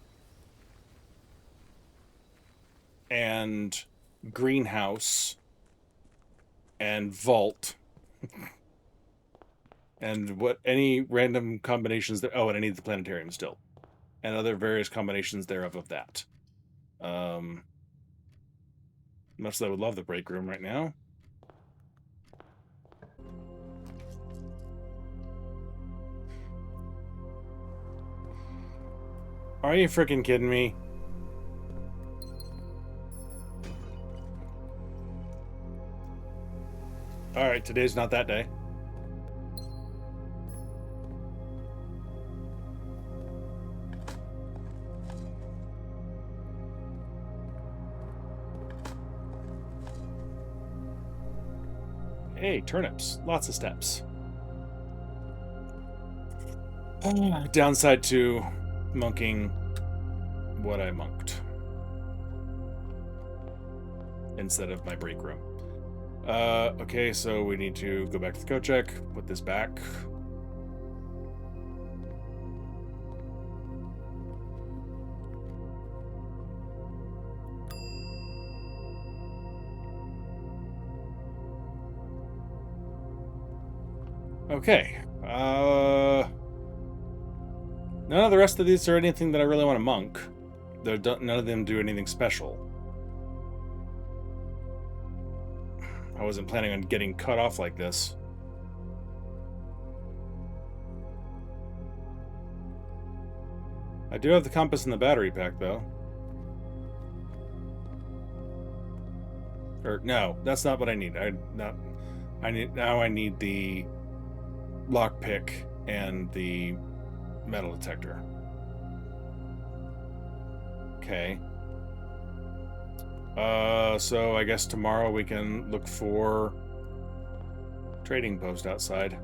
S1: and Greenhouse and Vault. And any random combinations that, and I need the Planetarium still. And other various combinations thereof of that. Much as I would love the break room right now. Are you freaking kidding me? Alright, today's not that day. Hey, turnips. Lots of steps. Downside to monking what I monked instead of my break room. Okay, so we need to go back to the code check, put this back. Okay. None of the rest of these are anything that I really want to monk. None of them do anything special. I wasn't planning on getting cut off like this. I do have the compass and the battery pack, though. Or no, that's not what I need. I need the lockpick and the metal detector. Okay. So I guess tomorrow we can look for trading post outside.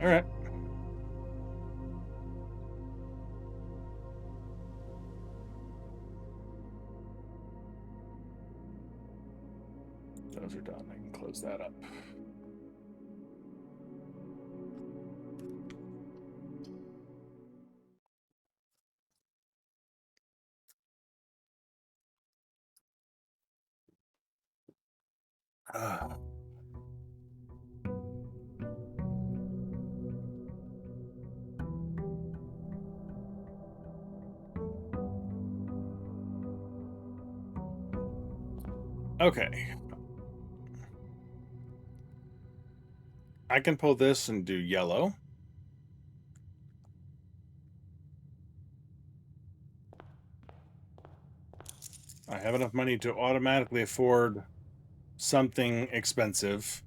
S1: All right. Those are done. I can close that up. Okay. I can pull this and do yellow. I have enough money to automatically afford something expensive.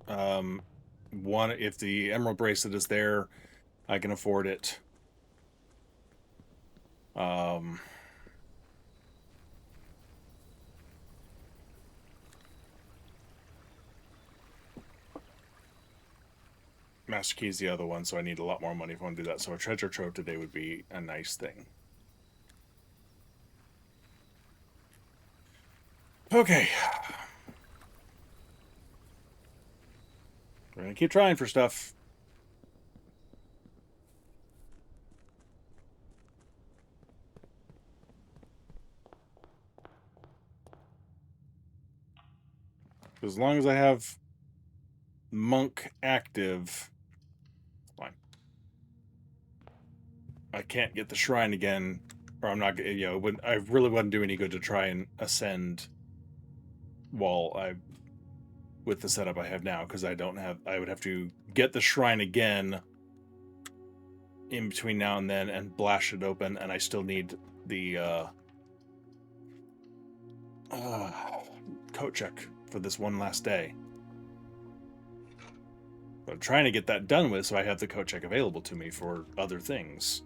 S1: One, if the emerald bracelet is there, I can afford it. Master Key's the other one, so I need a lot more money if I want to do that. So a treasure trove today would be a nice thing. Okay. We're going to keep trying for stuff. As long as I have Monk active, it's fine. I can't get the shrine again, or I'm not. You know, I really wouldn't do any good to try and ascend while with the setup I have now, because I don't have. I would have to get the shrine again in between now and then and blast it open, and I still need the coat check for this one last day. But I'm trying to get that done with so I have the coat check available to me for other things.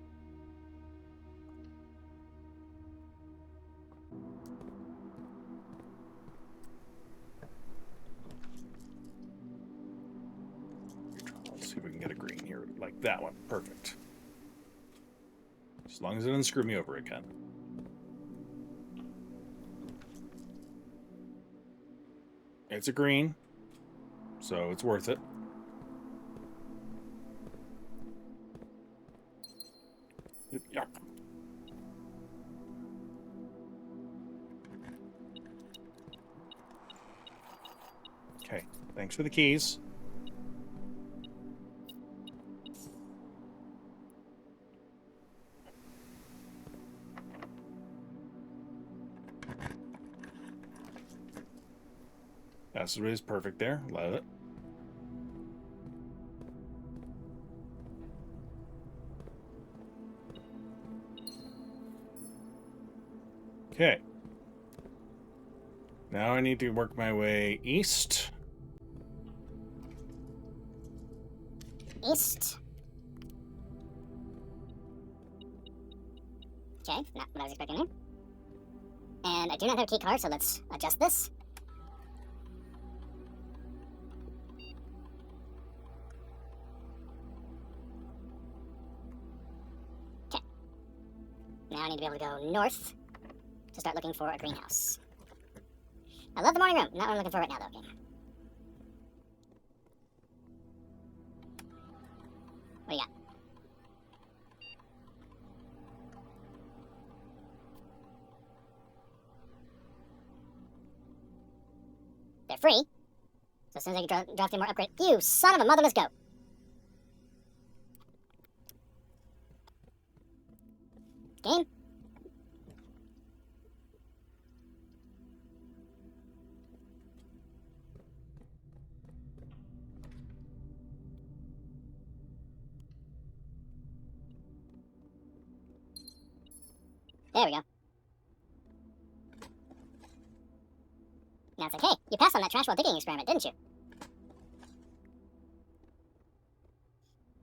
S1: Let's see if we can get a green here, like that one. Perfect. As long as it doesn't screw me over again. It's a green, so it's worth it. Yep. Okay, thanks for the keys. That's perfect there. Love it. Okay. Now I need to work my way east.
S2: East. Okay, not what I was expecting there. And I do not have a key card, so let's adjust this. Okay. Now I need to be able to go north to start looking for a greenhouse. I love the morning room. Not what I'm looking for right now, though. Okay. What do you got? They're free. So as soon as I can drop 3 more upgrade. You son of a motherless goat. Game. There we go. Now it's like, hey, you passed on that trash while digging experiment, didn't you?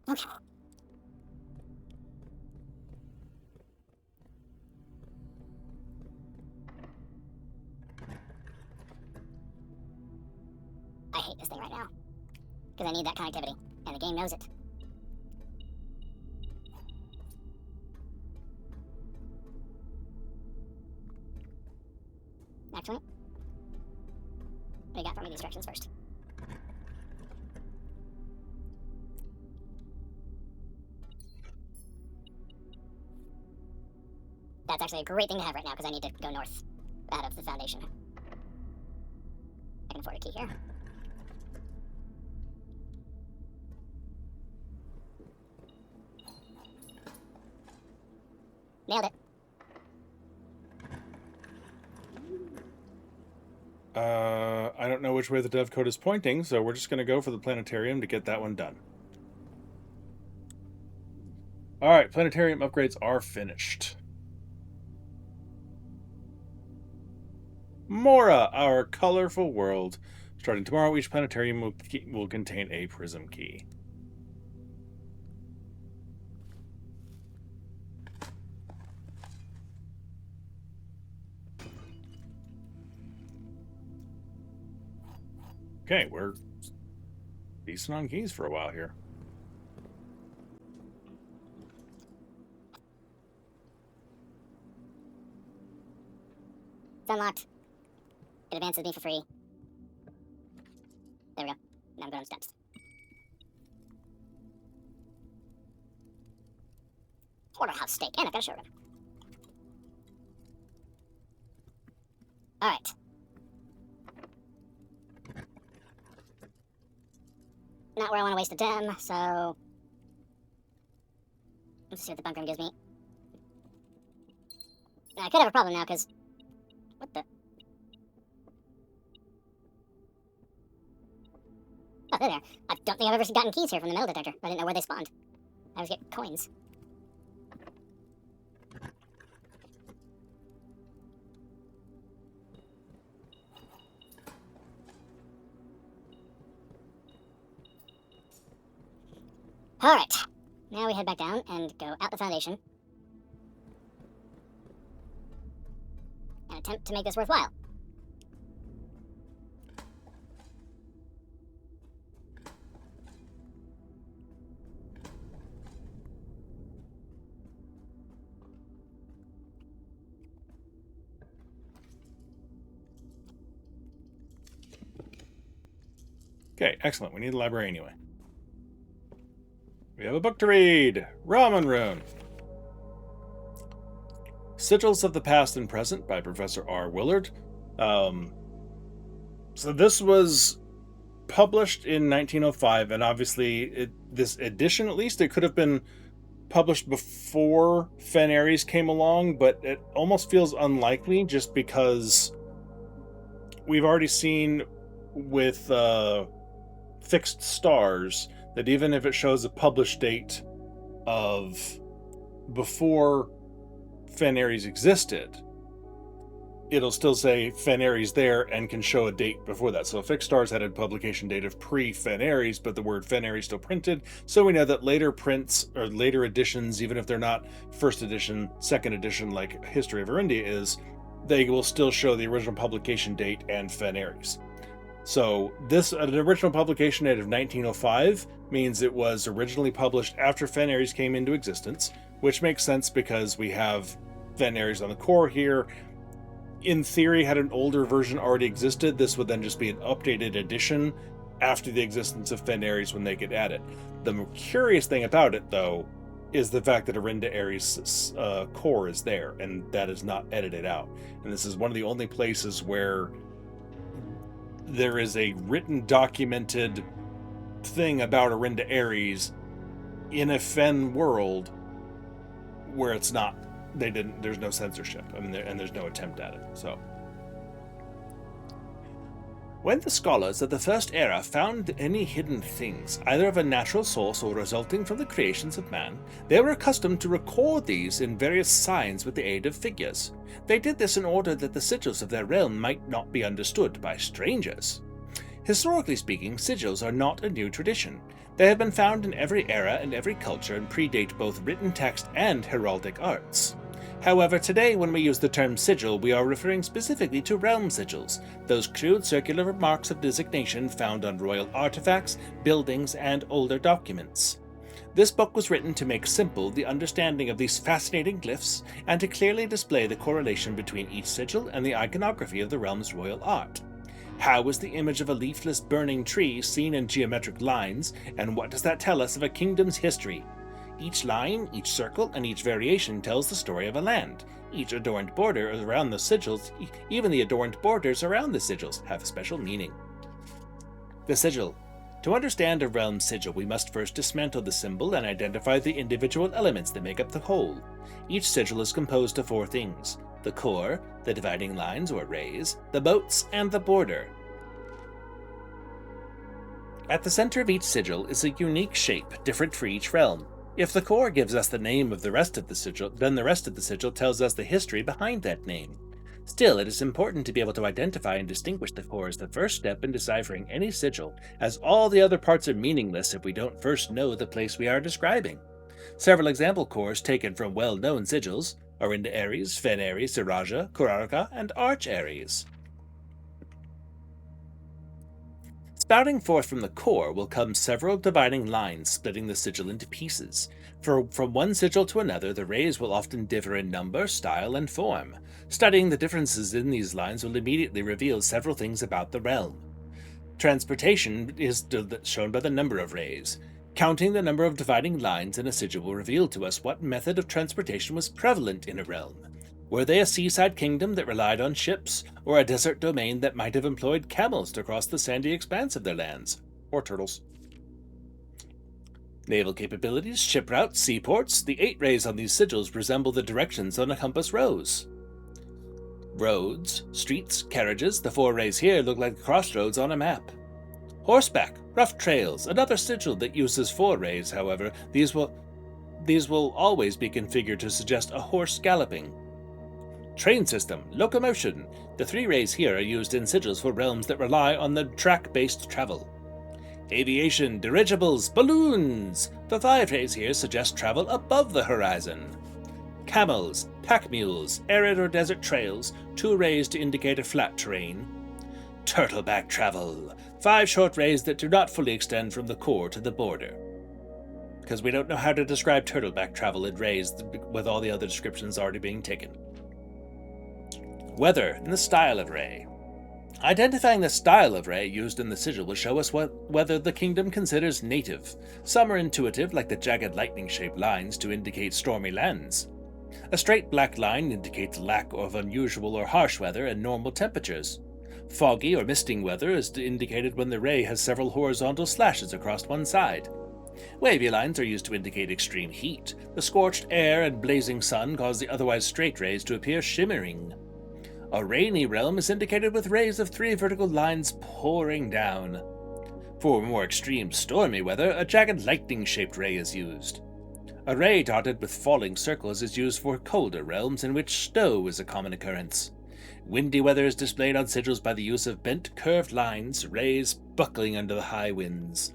S2: Okay. I hate this thing right now. Because I need that connectivity. And the game knows it. Actually, what do you got for me? These directions first. That's actually a great thing to have right now, because I need to go north out of the Foundation. I can afford a key here. Nailed it.
S1: I don't know which way the dev code is pointing, so we're just going to go for the Planetarium to get that one done. Alright, Planetarium upgrades are finished. Mora, our colorful world. Starting tomorrow, each Planetarium will contain a prism key. Okay, we're decent on keys for a while here.
S2: It's unlocked. It advances me for free. There we go. Now I'm going steps. Porterhouse steak, and I've got a showroom. Alright. Not where I want to waste a dem, so... Let's see what the bunkroom gives me. Now, I could have a problem now, because... What the... Oh, there they are. I don't think I've ever gotten keys here from the metal detector. I didn't know where they spawned. I always get coins. Alright. Now we head back down and go out the Foundation. And attempt to make this worthwhile.
S1: Okay, excellent. We need a library anyway. We have a book to read. Ramen Rune. Sigils of the Past and Present by Professor R. Willard. So this was published in 1905, and obviously this edition, at least, it could have been published before Aries came along, but it almost feels unlikely just because we've already seen with Fixed Stars that even if it shows a published date of before Aries existed, it'll still say Aries there and can show a date before that. So Fixed Stars had a publication date of pre-Aries, but the word Aries still printed, so we know that later prints or later editions, even if they're not first edition, second edition like History of Arindia is, they will still show the original publication date and Aries. So this, an original publication date of 1905, means it was originally published after Aries came into existence, which makes sense because we have Aries on the core here. In theory, had an older version already existed, this would then just be an updated edition after the existence of Aries when they get added. The curious thing about it, though, is the fact that Arinda Aries' core is there, and that is not edited out. And this is one of the only places where there is a written, documented thing about Arinda Aries in a Fen world where it's not. There's no censorship, and there's no attempt at it. So, when the scholars of the First Era found any hidden things, either of a natural source or resulting from the creations of man, they were accustomed to record these in various signs with the aid of figures. They did this in order that the sigils of their realm might not be understood by strangers. Historically speaking, sigils are not a new tradition. They have been found in every era and every culture and predate both written text and heraldic arts.
S4: However, today when we use the term sigil, we are referring specifically to realm sigils, those crude circular marks of designation found on royal artifacts, buildings, and older documents. This book was written to make simple the understanding of these fascinating glyphs and to clearly display the correlation between each sigil and the iconography of the realm's royal art. How is the image of a leafless burning tree seen in geometric lines, and what does that tell us of a kingdom's history? Each line, each circle, and each variation tells the story of a land. Each adorned border around the sigils, even the adorned borders around the sigils, have a special meaning. The sigil. To understand a realm sigil, we must first dismantle the symbol and identify the individual elements that make up the whole. Each sigil is composed of 4 things: the core, the dividing lines or rays, the moats, and the border. At the center of each sigil is a unique shape, different for each realm. If the core gives us the name of the rest of the sigil, then the rest of the sigil tells us the history behind that name. Still, it is important to be able to identify and distinguish the core as the first step in deciphering any sigil, as all the other parts are meaningless if we don't first know the place we are describing. Several example cores taken from well-known sigils are into Aries, Fennmora, Siraja, Chronograph, and Arch Aries. Spouting forth from the core will come several dividing lines splitting the sigil into pieces. From one sigil to another, the rays will often differ in number, style, and form. Studying the differences in these lines will immediately reveal several things about the realm. Transportation is shown by the number of rays. Counting the number of dividing lines in a sigil will reveal to us what method of transportation was prevalent in a realm. Were they a seaside kingdom that relied on ships, or a desert domain that might have employed camels to cross the sandy expanse of their lands? Or turtles. Naval capabilities, ship routes, seaports. The 8 rays on these sigils resemble the directions on a compass rose. Roads, streets, carriages. The 4 rays here look like crossroads on a map. Horseback, rough trails. Another sigil that uses 4 rays, however. These will always be configured to suggest a horse galloping. Train system, locomotion. The 3 rays here are used in sigils for realms that rely on the track-based travel. Aviation, dirigibles, balloons. The 5 rays here suggest travel above the horizon. Camels, pack mules, arid or desert trails. 2 rays to indicate a flat terrain. Turtleback travel. 5 short rays that do not fully extend from the core to the border. Because we don't know how to describe turtleback travel in rays with all the other descriptions already being taken. Weather and the style of ray. Identifying the style of ray used in the sigil will show us whether the kingdom considers native. Some are intuitive, like the jagged lightning-shaped lines to indicate stormy lands. A straight black line indicates lack of unusual or harsh weather and normal temperatures. Foggy or misting weather is indicated when the ray has several horizontal slashes across one side. Wavy lines are used to indicate extreme heat. The scorched air and blazing sun cause the otherwise straight rays to appear shimmering. A rainy realm is indicated with rays of 3 vertical lines pouring down. For more extreme stormy weather, a jagged lightning-shaped ray is used. A ray dotted with falling circles is used for colder realms in which snow is a common occurrence. Windy weather is displayed on sigils by the use of bent, curved lines, rays buckling under the high winds.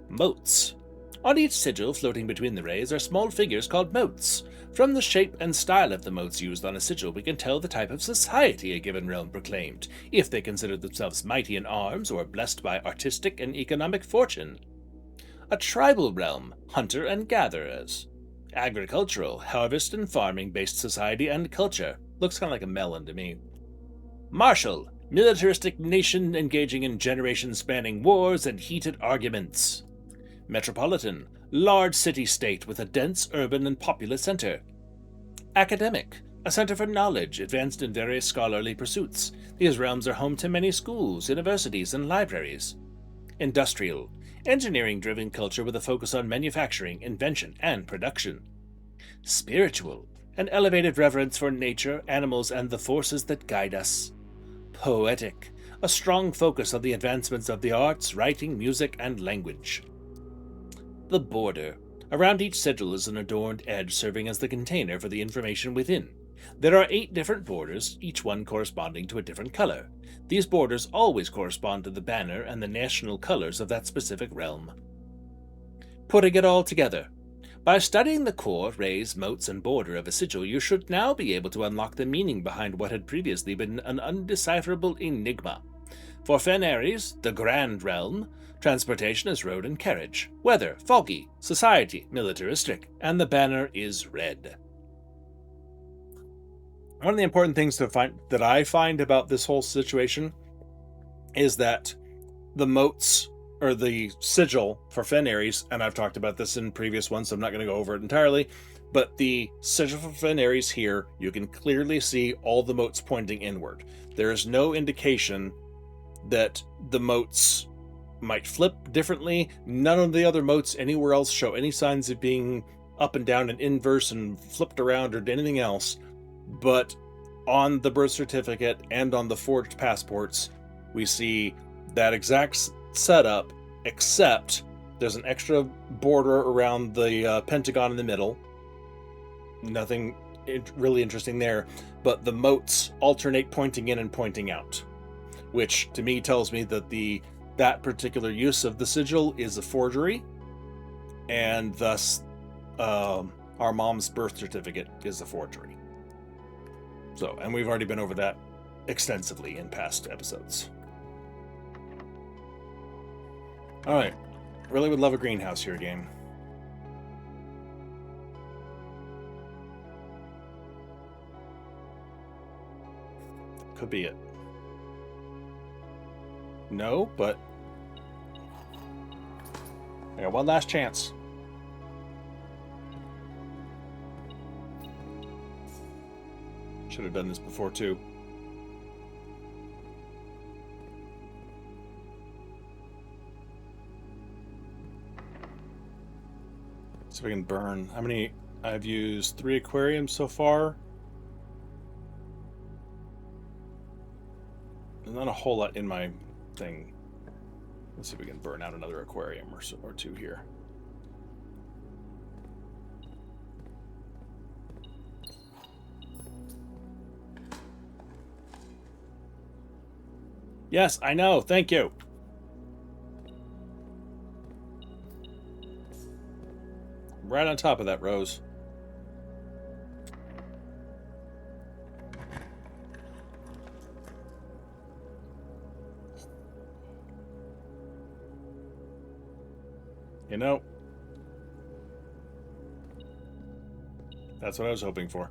S4: Moats. On each sigil floating between the rays are small figures called moats. From the shape and style of the moats used on a sigil, we can tell the type of society a given realm proclaimed, if they consider themselves mighty in arms or blessed by artistic and economic fortune. A tribal realm, hunter and gatherers. Agricultural, harvest and farming-based society and culture. Looks kind of like a melon to me. Martial, militaristic nation engaging in generation-spanning wars and heated arguments. Metropolitan, large city-state with a dense urban and populous center. Academic, a center for knowledge advanced in various scholarly pursuits. These realms are home to many schools, universities, and libraries. Industrial, engineering-driven culture with a focus on manufacturing, invention, and production. Spiritual, an elevated reverence for nature, animals, and the forces that guide us. Poetic, a strong focus on the advancements of the arts, writing, music, and language. The border. Around each sigil is an adorned edge serving as the container for the information within. There are 8 different borders, each one corresponding to a different color. These borders always correspond to the banner and the national colors of that specific realm. Putting it all together. By studying the core, rays, motes, and border of a sigil, you should now be able to unlock the meaning behind what had previously been an undecipherable enigma. For Aries, the Grand Realm, transportation is road and carriage, weather, foggy, society, militaristic, and the banner is red.
S1: One of the important things that I find about this whole situation is that the motes, or the sigil for Aries, and I've talked about this in previous ones, so I'm not going to go over it entirely, but the sigil for Aries here, you can clearly see all the motes pointing inward. There is no indication that the motes might flip differently. None of the other motes anywhere else show any signs of being up and down and inverse and flipped around or anything else, but on the birth certificate and on the forged passports, we see that exact setup, except there's an extra border around the pentagon in the middle. Nothing really interesting there, but the motes alternate pointing in and pointing out, which to me tells me that that particular use of the sigil is a forgery, and thus our mom's birth certificate is a forgery. So, and we've already been over that extensively in past episodes. Alright, really would love a greenhouse here, game. Could be it. No, but I got one last chance. Should have done this before too. So we can burn. How many? I've used 3 aquariums so far. There's not a whole lot in my thing. Let's see if we can burn out another aquarium or 2 here. Yes, I know. Thank you. Right on top of that, Rose. You know, that's what I was hoping for.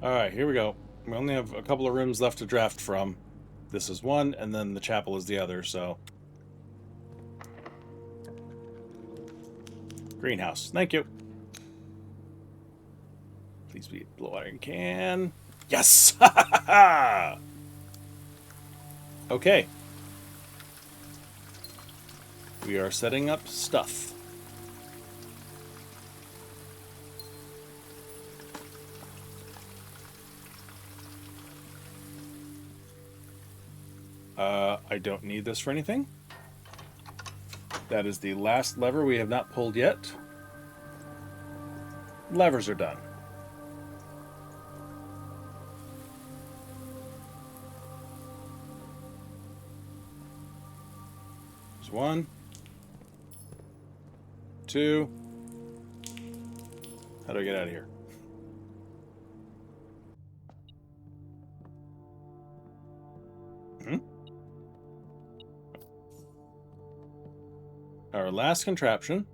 S1: Alright, here we go. We only have a couple of rooms left to draft from. This is one, and then the chapel is the other, so... Greenhouse. Thank you. Please be a watering can. Yes! Okay. We are setting up stuff. I don't need this for anything. That is the last lever we have not pulled yet. Levers are done. There's 1, 2. How do I get out of here? Our last contraption.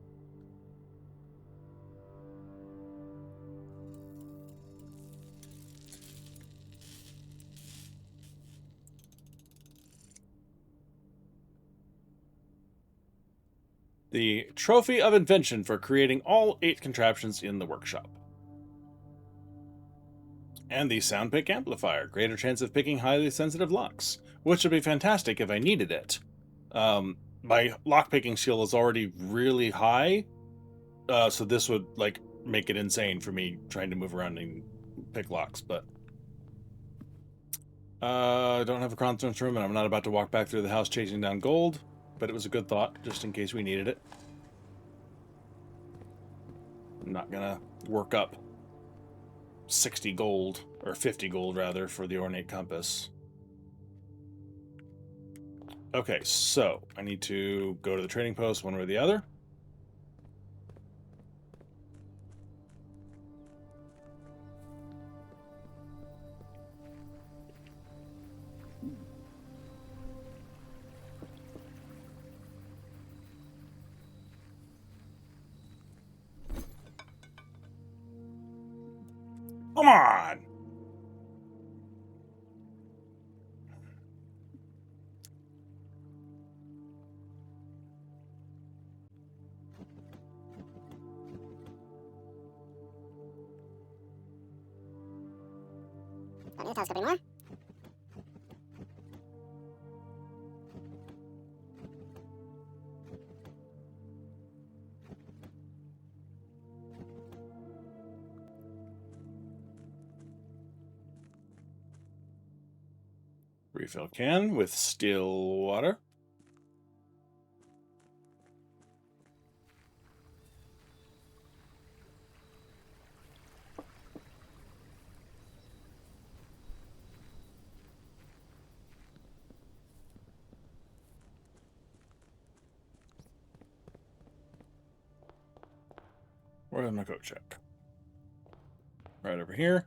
S1: The Trophy of Invention for creating all 8 contraptions in the workshop. And the Sound Pick Amplifier, greater chance of picking highly sensitive locks, which would be fantastic if I needed it. My lockpicking skill is already really high, so this would like make it insane for me trying to move around and pick locks, but I don't have a conference room, and I'm not about to walk back through the house chasing down gold, but it was a good thought, just in case we needed it. I'm not gonna work up 60 gold, or 50 gold rather, for the ornate compass. Okay, so I need to go to the trading post one way or the other. Come on!
S2: Don't need a telescope anymore.
S1: Refill can with still water. Where's my coat check? Right over here.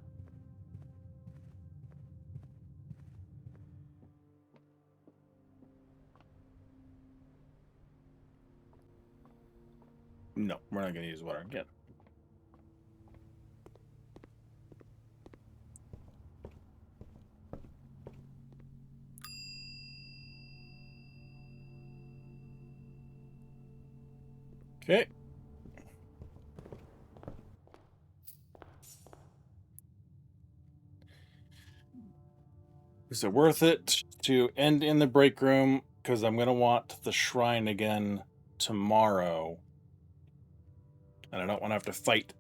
S1: No, we're not going to use water again. Okay. Is it worth it to end in the break room? Because I'm going to want the shrine again tomorrow. And I don't want to have to fight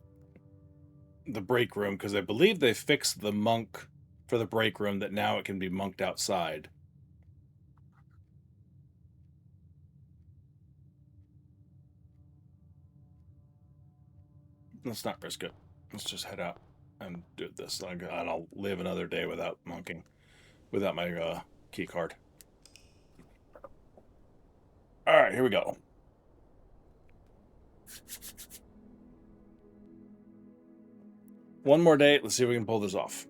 S1: the break room, because I believe they fixed the monk for the break room that now it can be monked outside. Let's not risk it. Let's just head out and do this. And I'll live another day without monking, without my key card. All right, here we go. One more day. Let's see if we can pull this off.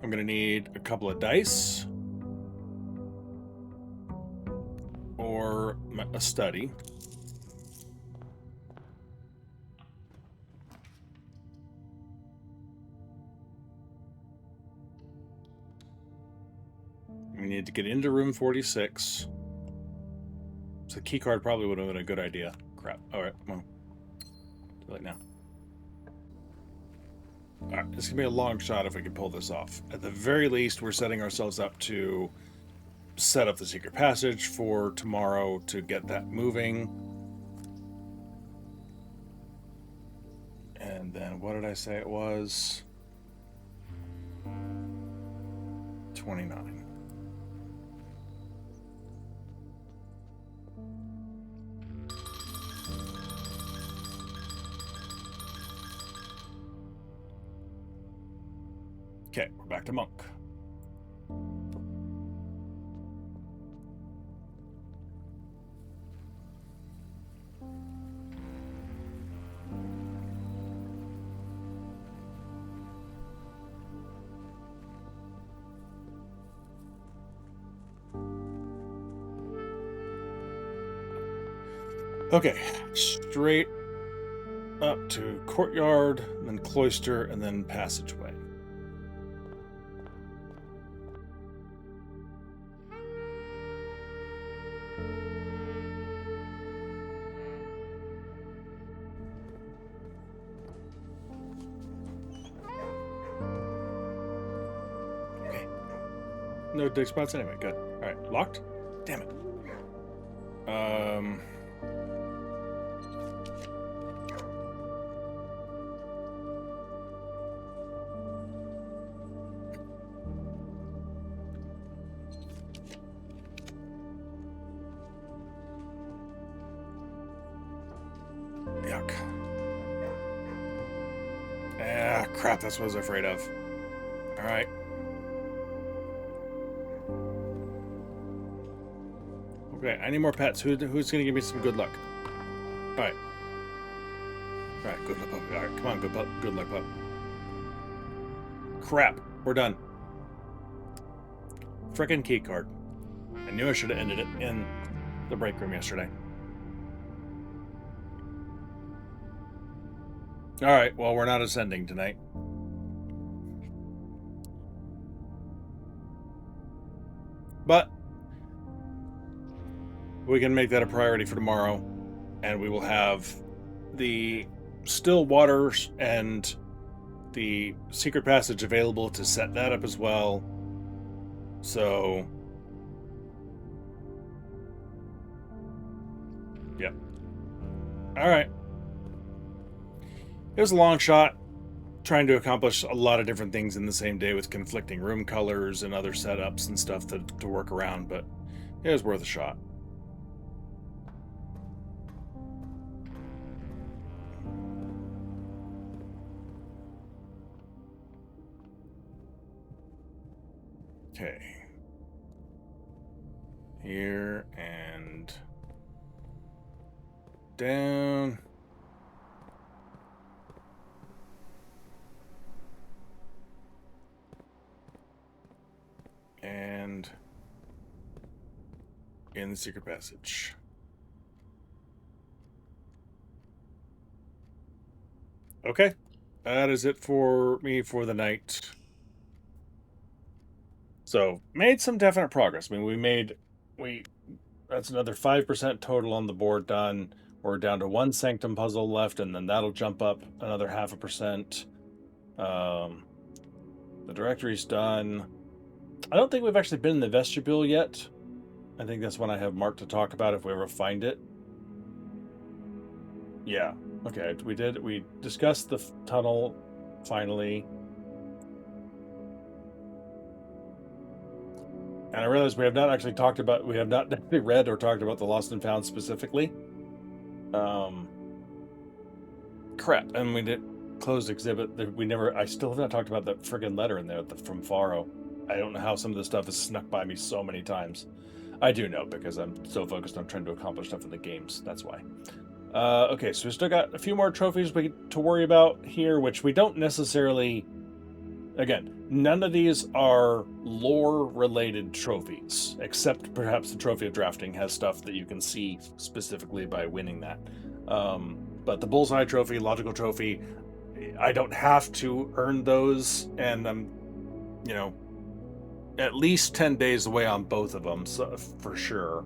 S1: I'm going to need a couple of dice or a study. We need to get into room 46. So the key card probably would have been a good idea. Crap. All right, well, too late now. All right, this is going to be a long shot if we can pull this off. At the very least, we're setting ourselves up to set up the secret passage for tomorrow to get that moving. And then what did I say it was? 29. Okay, we're back to monk. Okay, straight up to courtyard, then cloister, and then passageway. Okay. No dig spots anyway, good. Alright, locked? Damn it. yuck. Ah, crap, that's what I was afraid of. Alright. Okay, I need more pets. Who's going to give me some good luck? Alright. Alright, good luck, pup. Alright, come on, good luck, pup. Crap, we're done. Frickin' key card. I knew I should have ended it in the break room yesterday. Alright, well, we're not ascending tonight. But we can make that a priority for tomorrow, and we will have the still waters and the secret passage available to set that up as well. So, yep. All right. It was a long shot, trying to accomplish a lot of different things in the same day with conflicting room colors and other setups and stuff to work around, but it was worth a shot. Okay. Here and down. And in the secret passage. Okay. That is it for me for the night. So, made some definite progress. I mean, that's another 5% total on the board done. We're down to one Sanctum puzzle left, and then that'll jump up another 0.5%. The directory's done. I don't think we've actually been in the vestibule yet. I think that's one I have marked to talk about if we ever find it. Yeah. Okay, we discussed the tunnel, finally. And I realized we have not actually read or talked about the Lost and Found specifically. Crap, and we did closed exhibit. I still have not talked about that friggin' letter in there from Faro. I don't know how some of this stuff has snuck by me so many times. I do know, because I'm so focused on trying to accomplish stuff in the games, that's why. Okay, so we still got a few more trophies to worry about here, which we don't necessarily... Again, none of these are lore-related trophies, except perhaps the Trophy of Drafting has stuff that you can see specifically by winning that. But the Bullseye Trophy, Logical Trophy, I don't have to earn those, and I'm, at least 10 days away on both of them, so, for sure.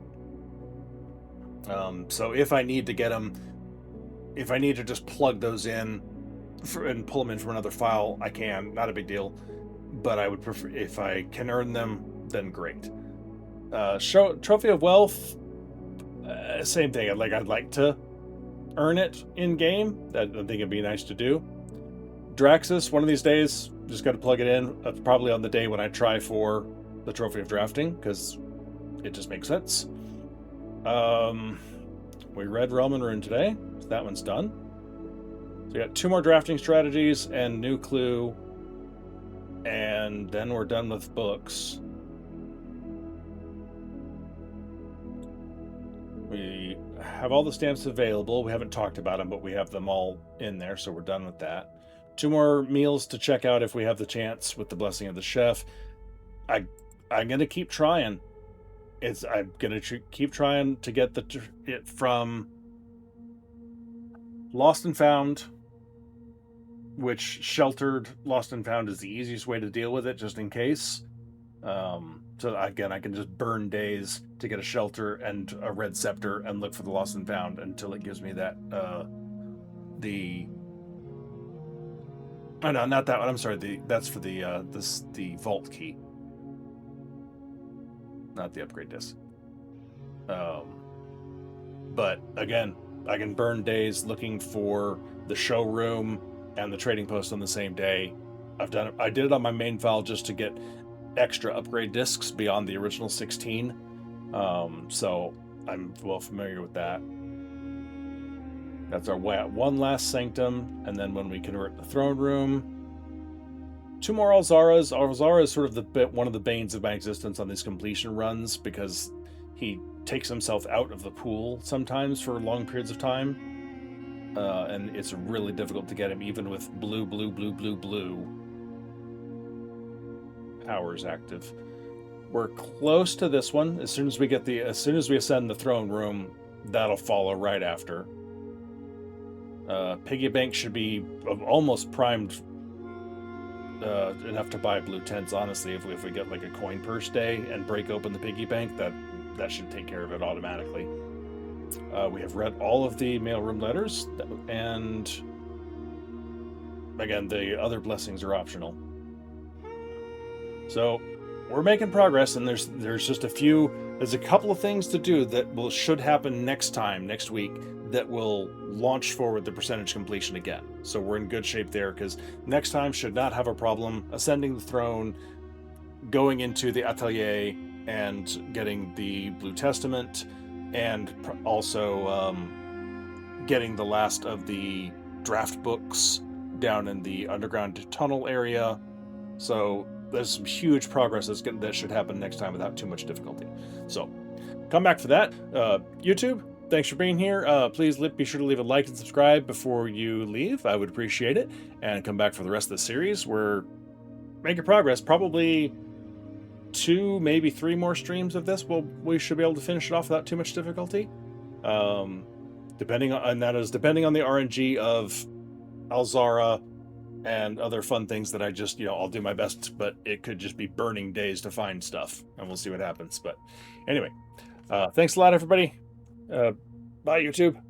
S1: So if I need to get them, if I need to just plug those in and pull them in from another file, I can. Not a big deal. But I would prefer, if I can earn them, then great. Trophy of Wealth, same thing. I'd like to earn it in game. I think it'd be nice to do. Draxus, one of these days, just got to plug it in. Probably on the day when I try for the Trophy of Drafting, because it just makes sense. We read Realm and Rune today, so that one's done. So we got 2 more drafting strategies and new clue, and then we're done with books. We have all the stamps available. We haven't talked about them, but we have them all in there, so we're done with that. 2 more meals to check out if we have the chance with the blessing of the chef. I'm gonna keep trying. I'm gonna keep trying to get it from Lost and Found, which sheltered Lost and Found is the easiest way to deal with it, just in case. So again, I can just burn days to get a shelter and a red scepter and look for the Lost and Found until it gives me that oh no, not that one. I'm sorry. That's for the vault key, not the upgrade disc. But again, I can burn days looking for the showroom and the trading post on the same day. I did it on my main file just to get extra upgrade discs beyond the original 16. So I'm well familiar with that. That's our one last Sanctum, and then when we convert the throne room, 2 more Alzaras. Alzara is sort of one of the banes of my existence on these completion runs, because he takes himself out of the pool sometimes for long periods of time, and it's really difficult to get him even with blue powers active. We're close to this one. As soon as we ascend the throne room, that'll follow right after. Piggy bank should be almost primed enough to buy blue tents. Honestly, if we get like a coin purse day and break open the piggy bank, that should take care of it automatically. We have read all of the mailroom letters, and again, the other blessings are optional. So we're making progress, and there's a couple of things to do that should happen next week, that will launch forward the percentage completion again. So we're in good shape there, because next time should not have a problem ascending the throne, going into the atelier and getting the Blue Testament, and also getting the last of the draft books down in the underground tunnel area. So there's some huge progress that should happen next time without too much difficulty. So come back for that. YouTube, thanks for being here. Please be sure to leave a like and subscribe before you leave. I would appreciate it. And come back for the rest of the series. We're making progress. Probably 2, maybe 3 more streams of this. We should be able to finish it off without too much difficulty. Depending on the RNG of Alzara and other fun things that I just, I'll do my best, but it could just be burning days to find stuff, and we'll see what happens. But anyway, thanks a lot, everybody. Bye, YouTube.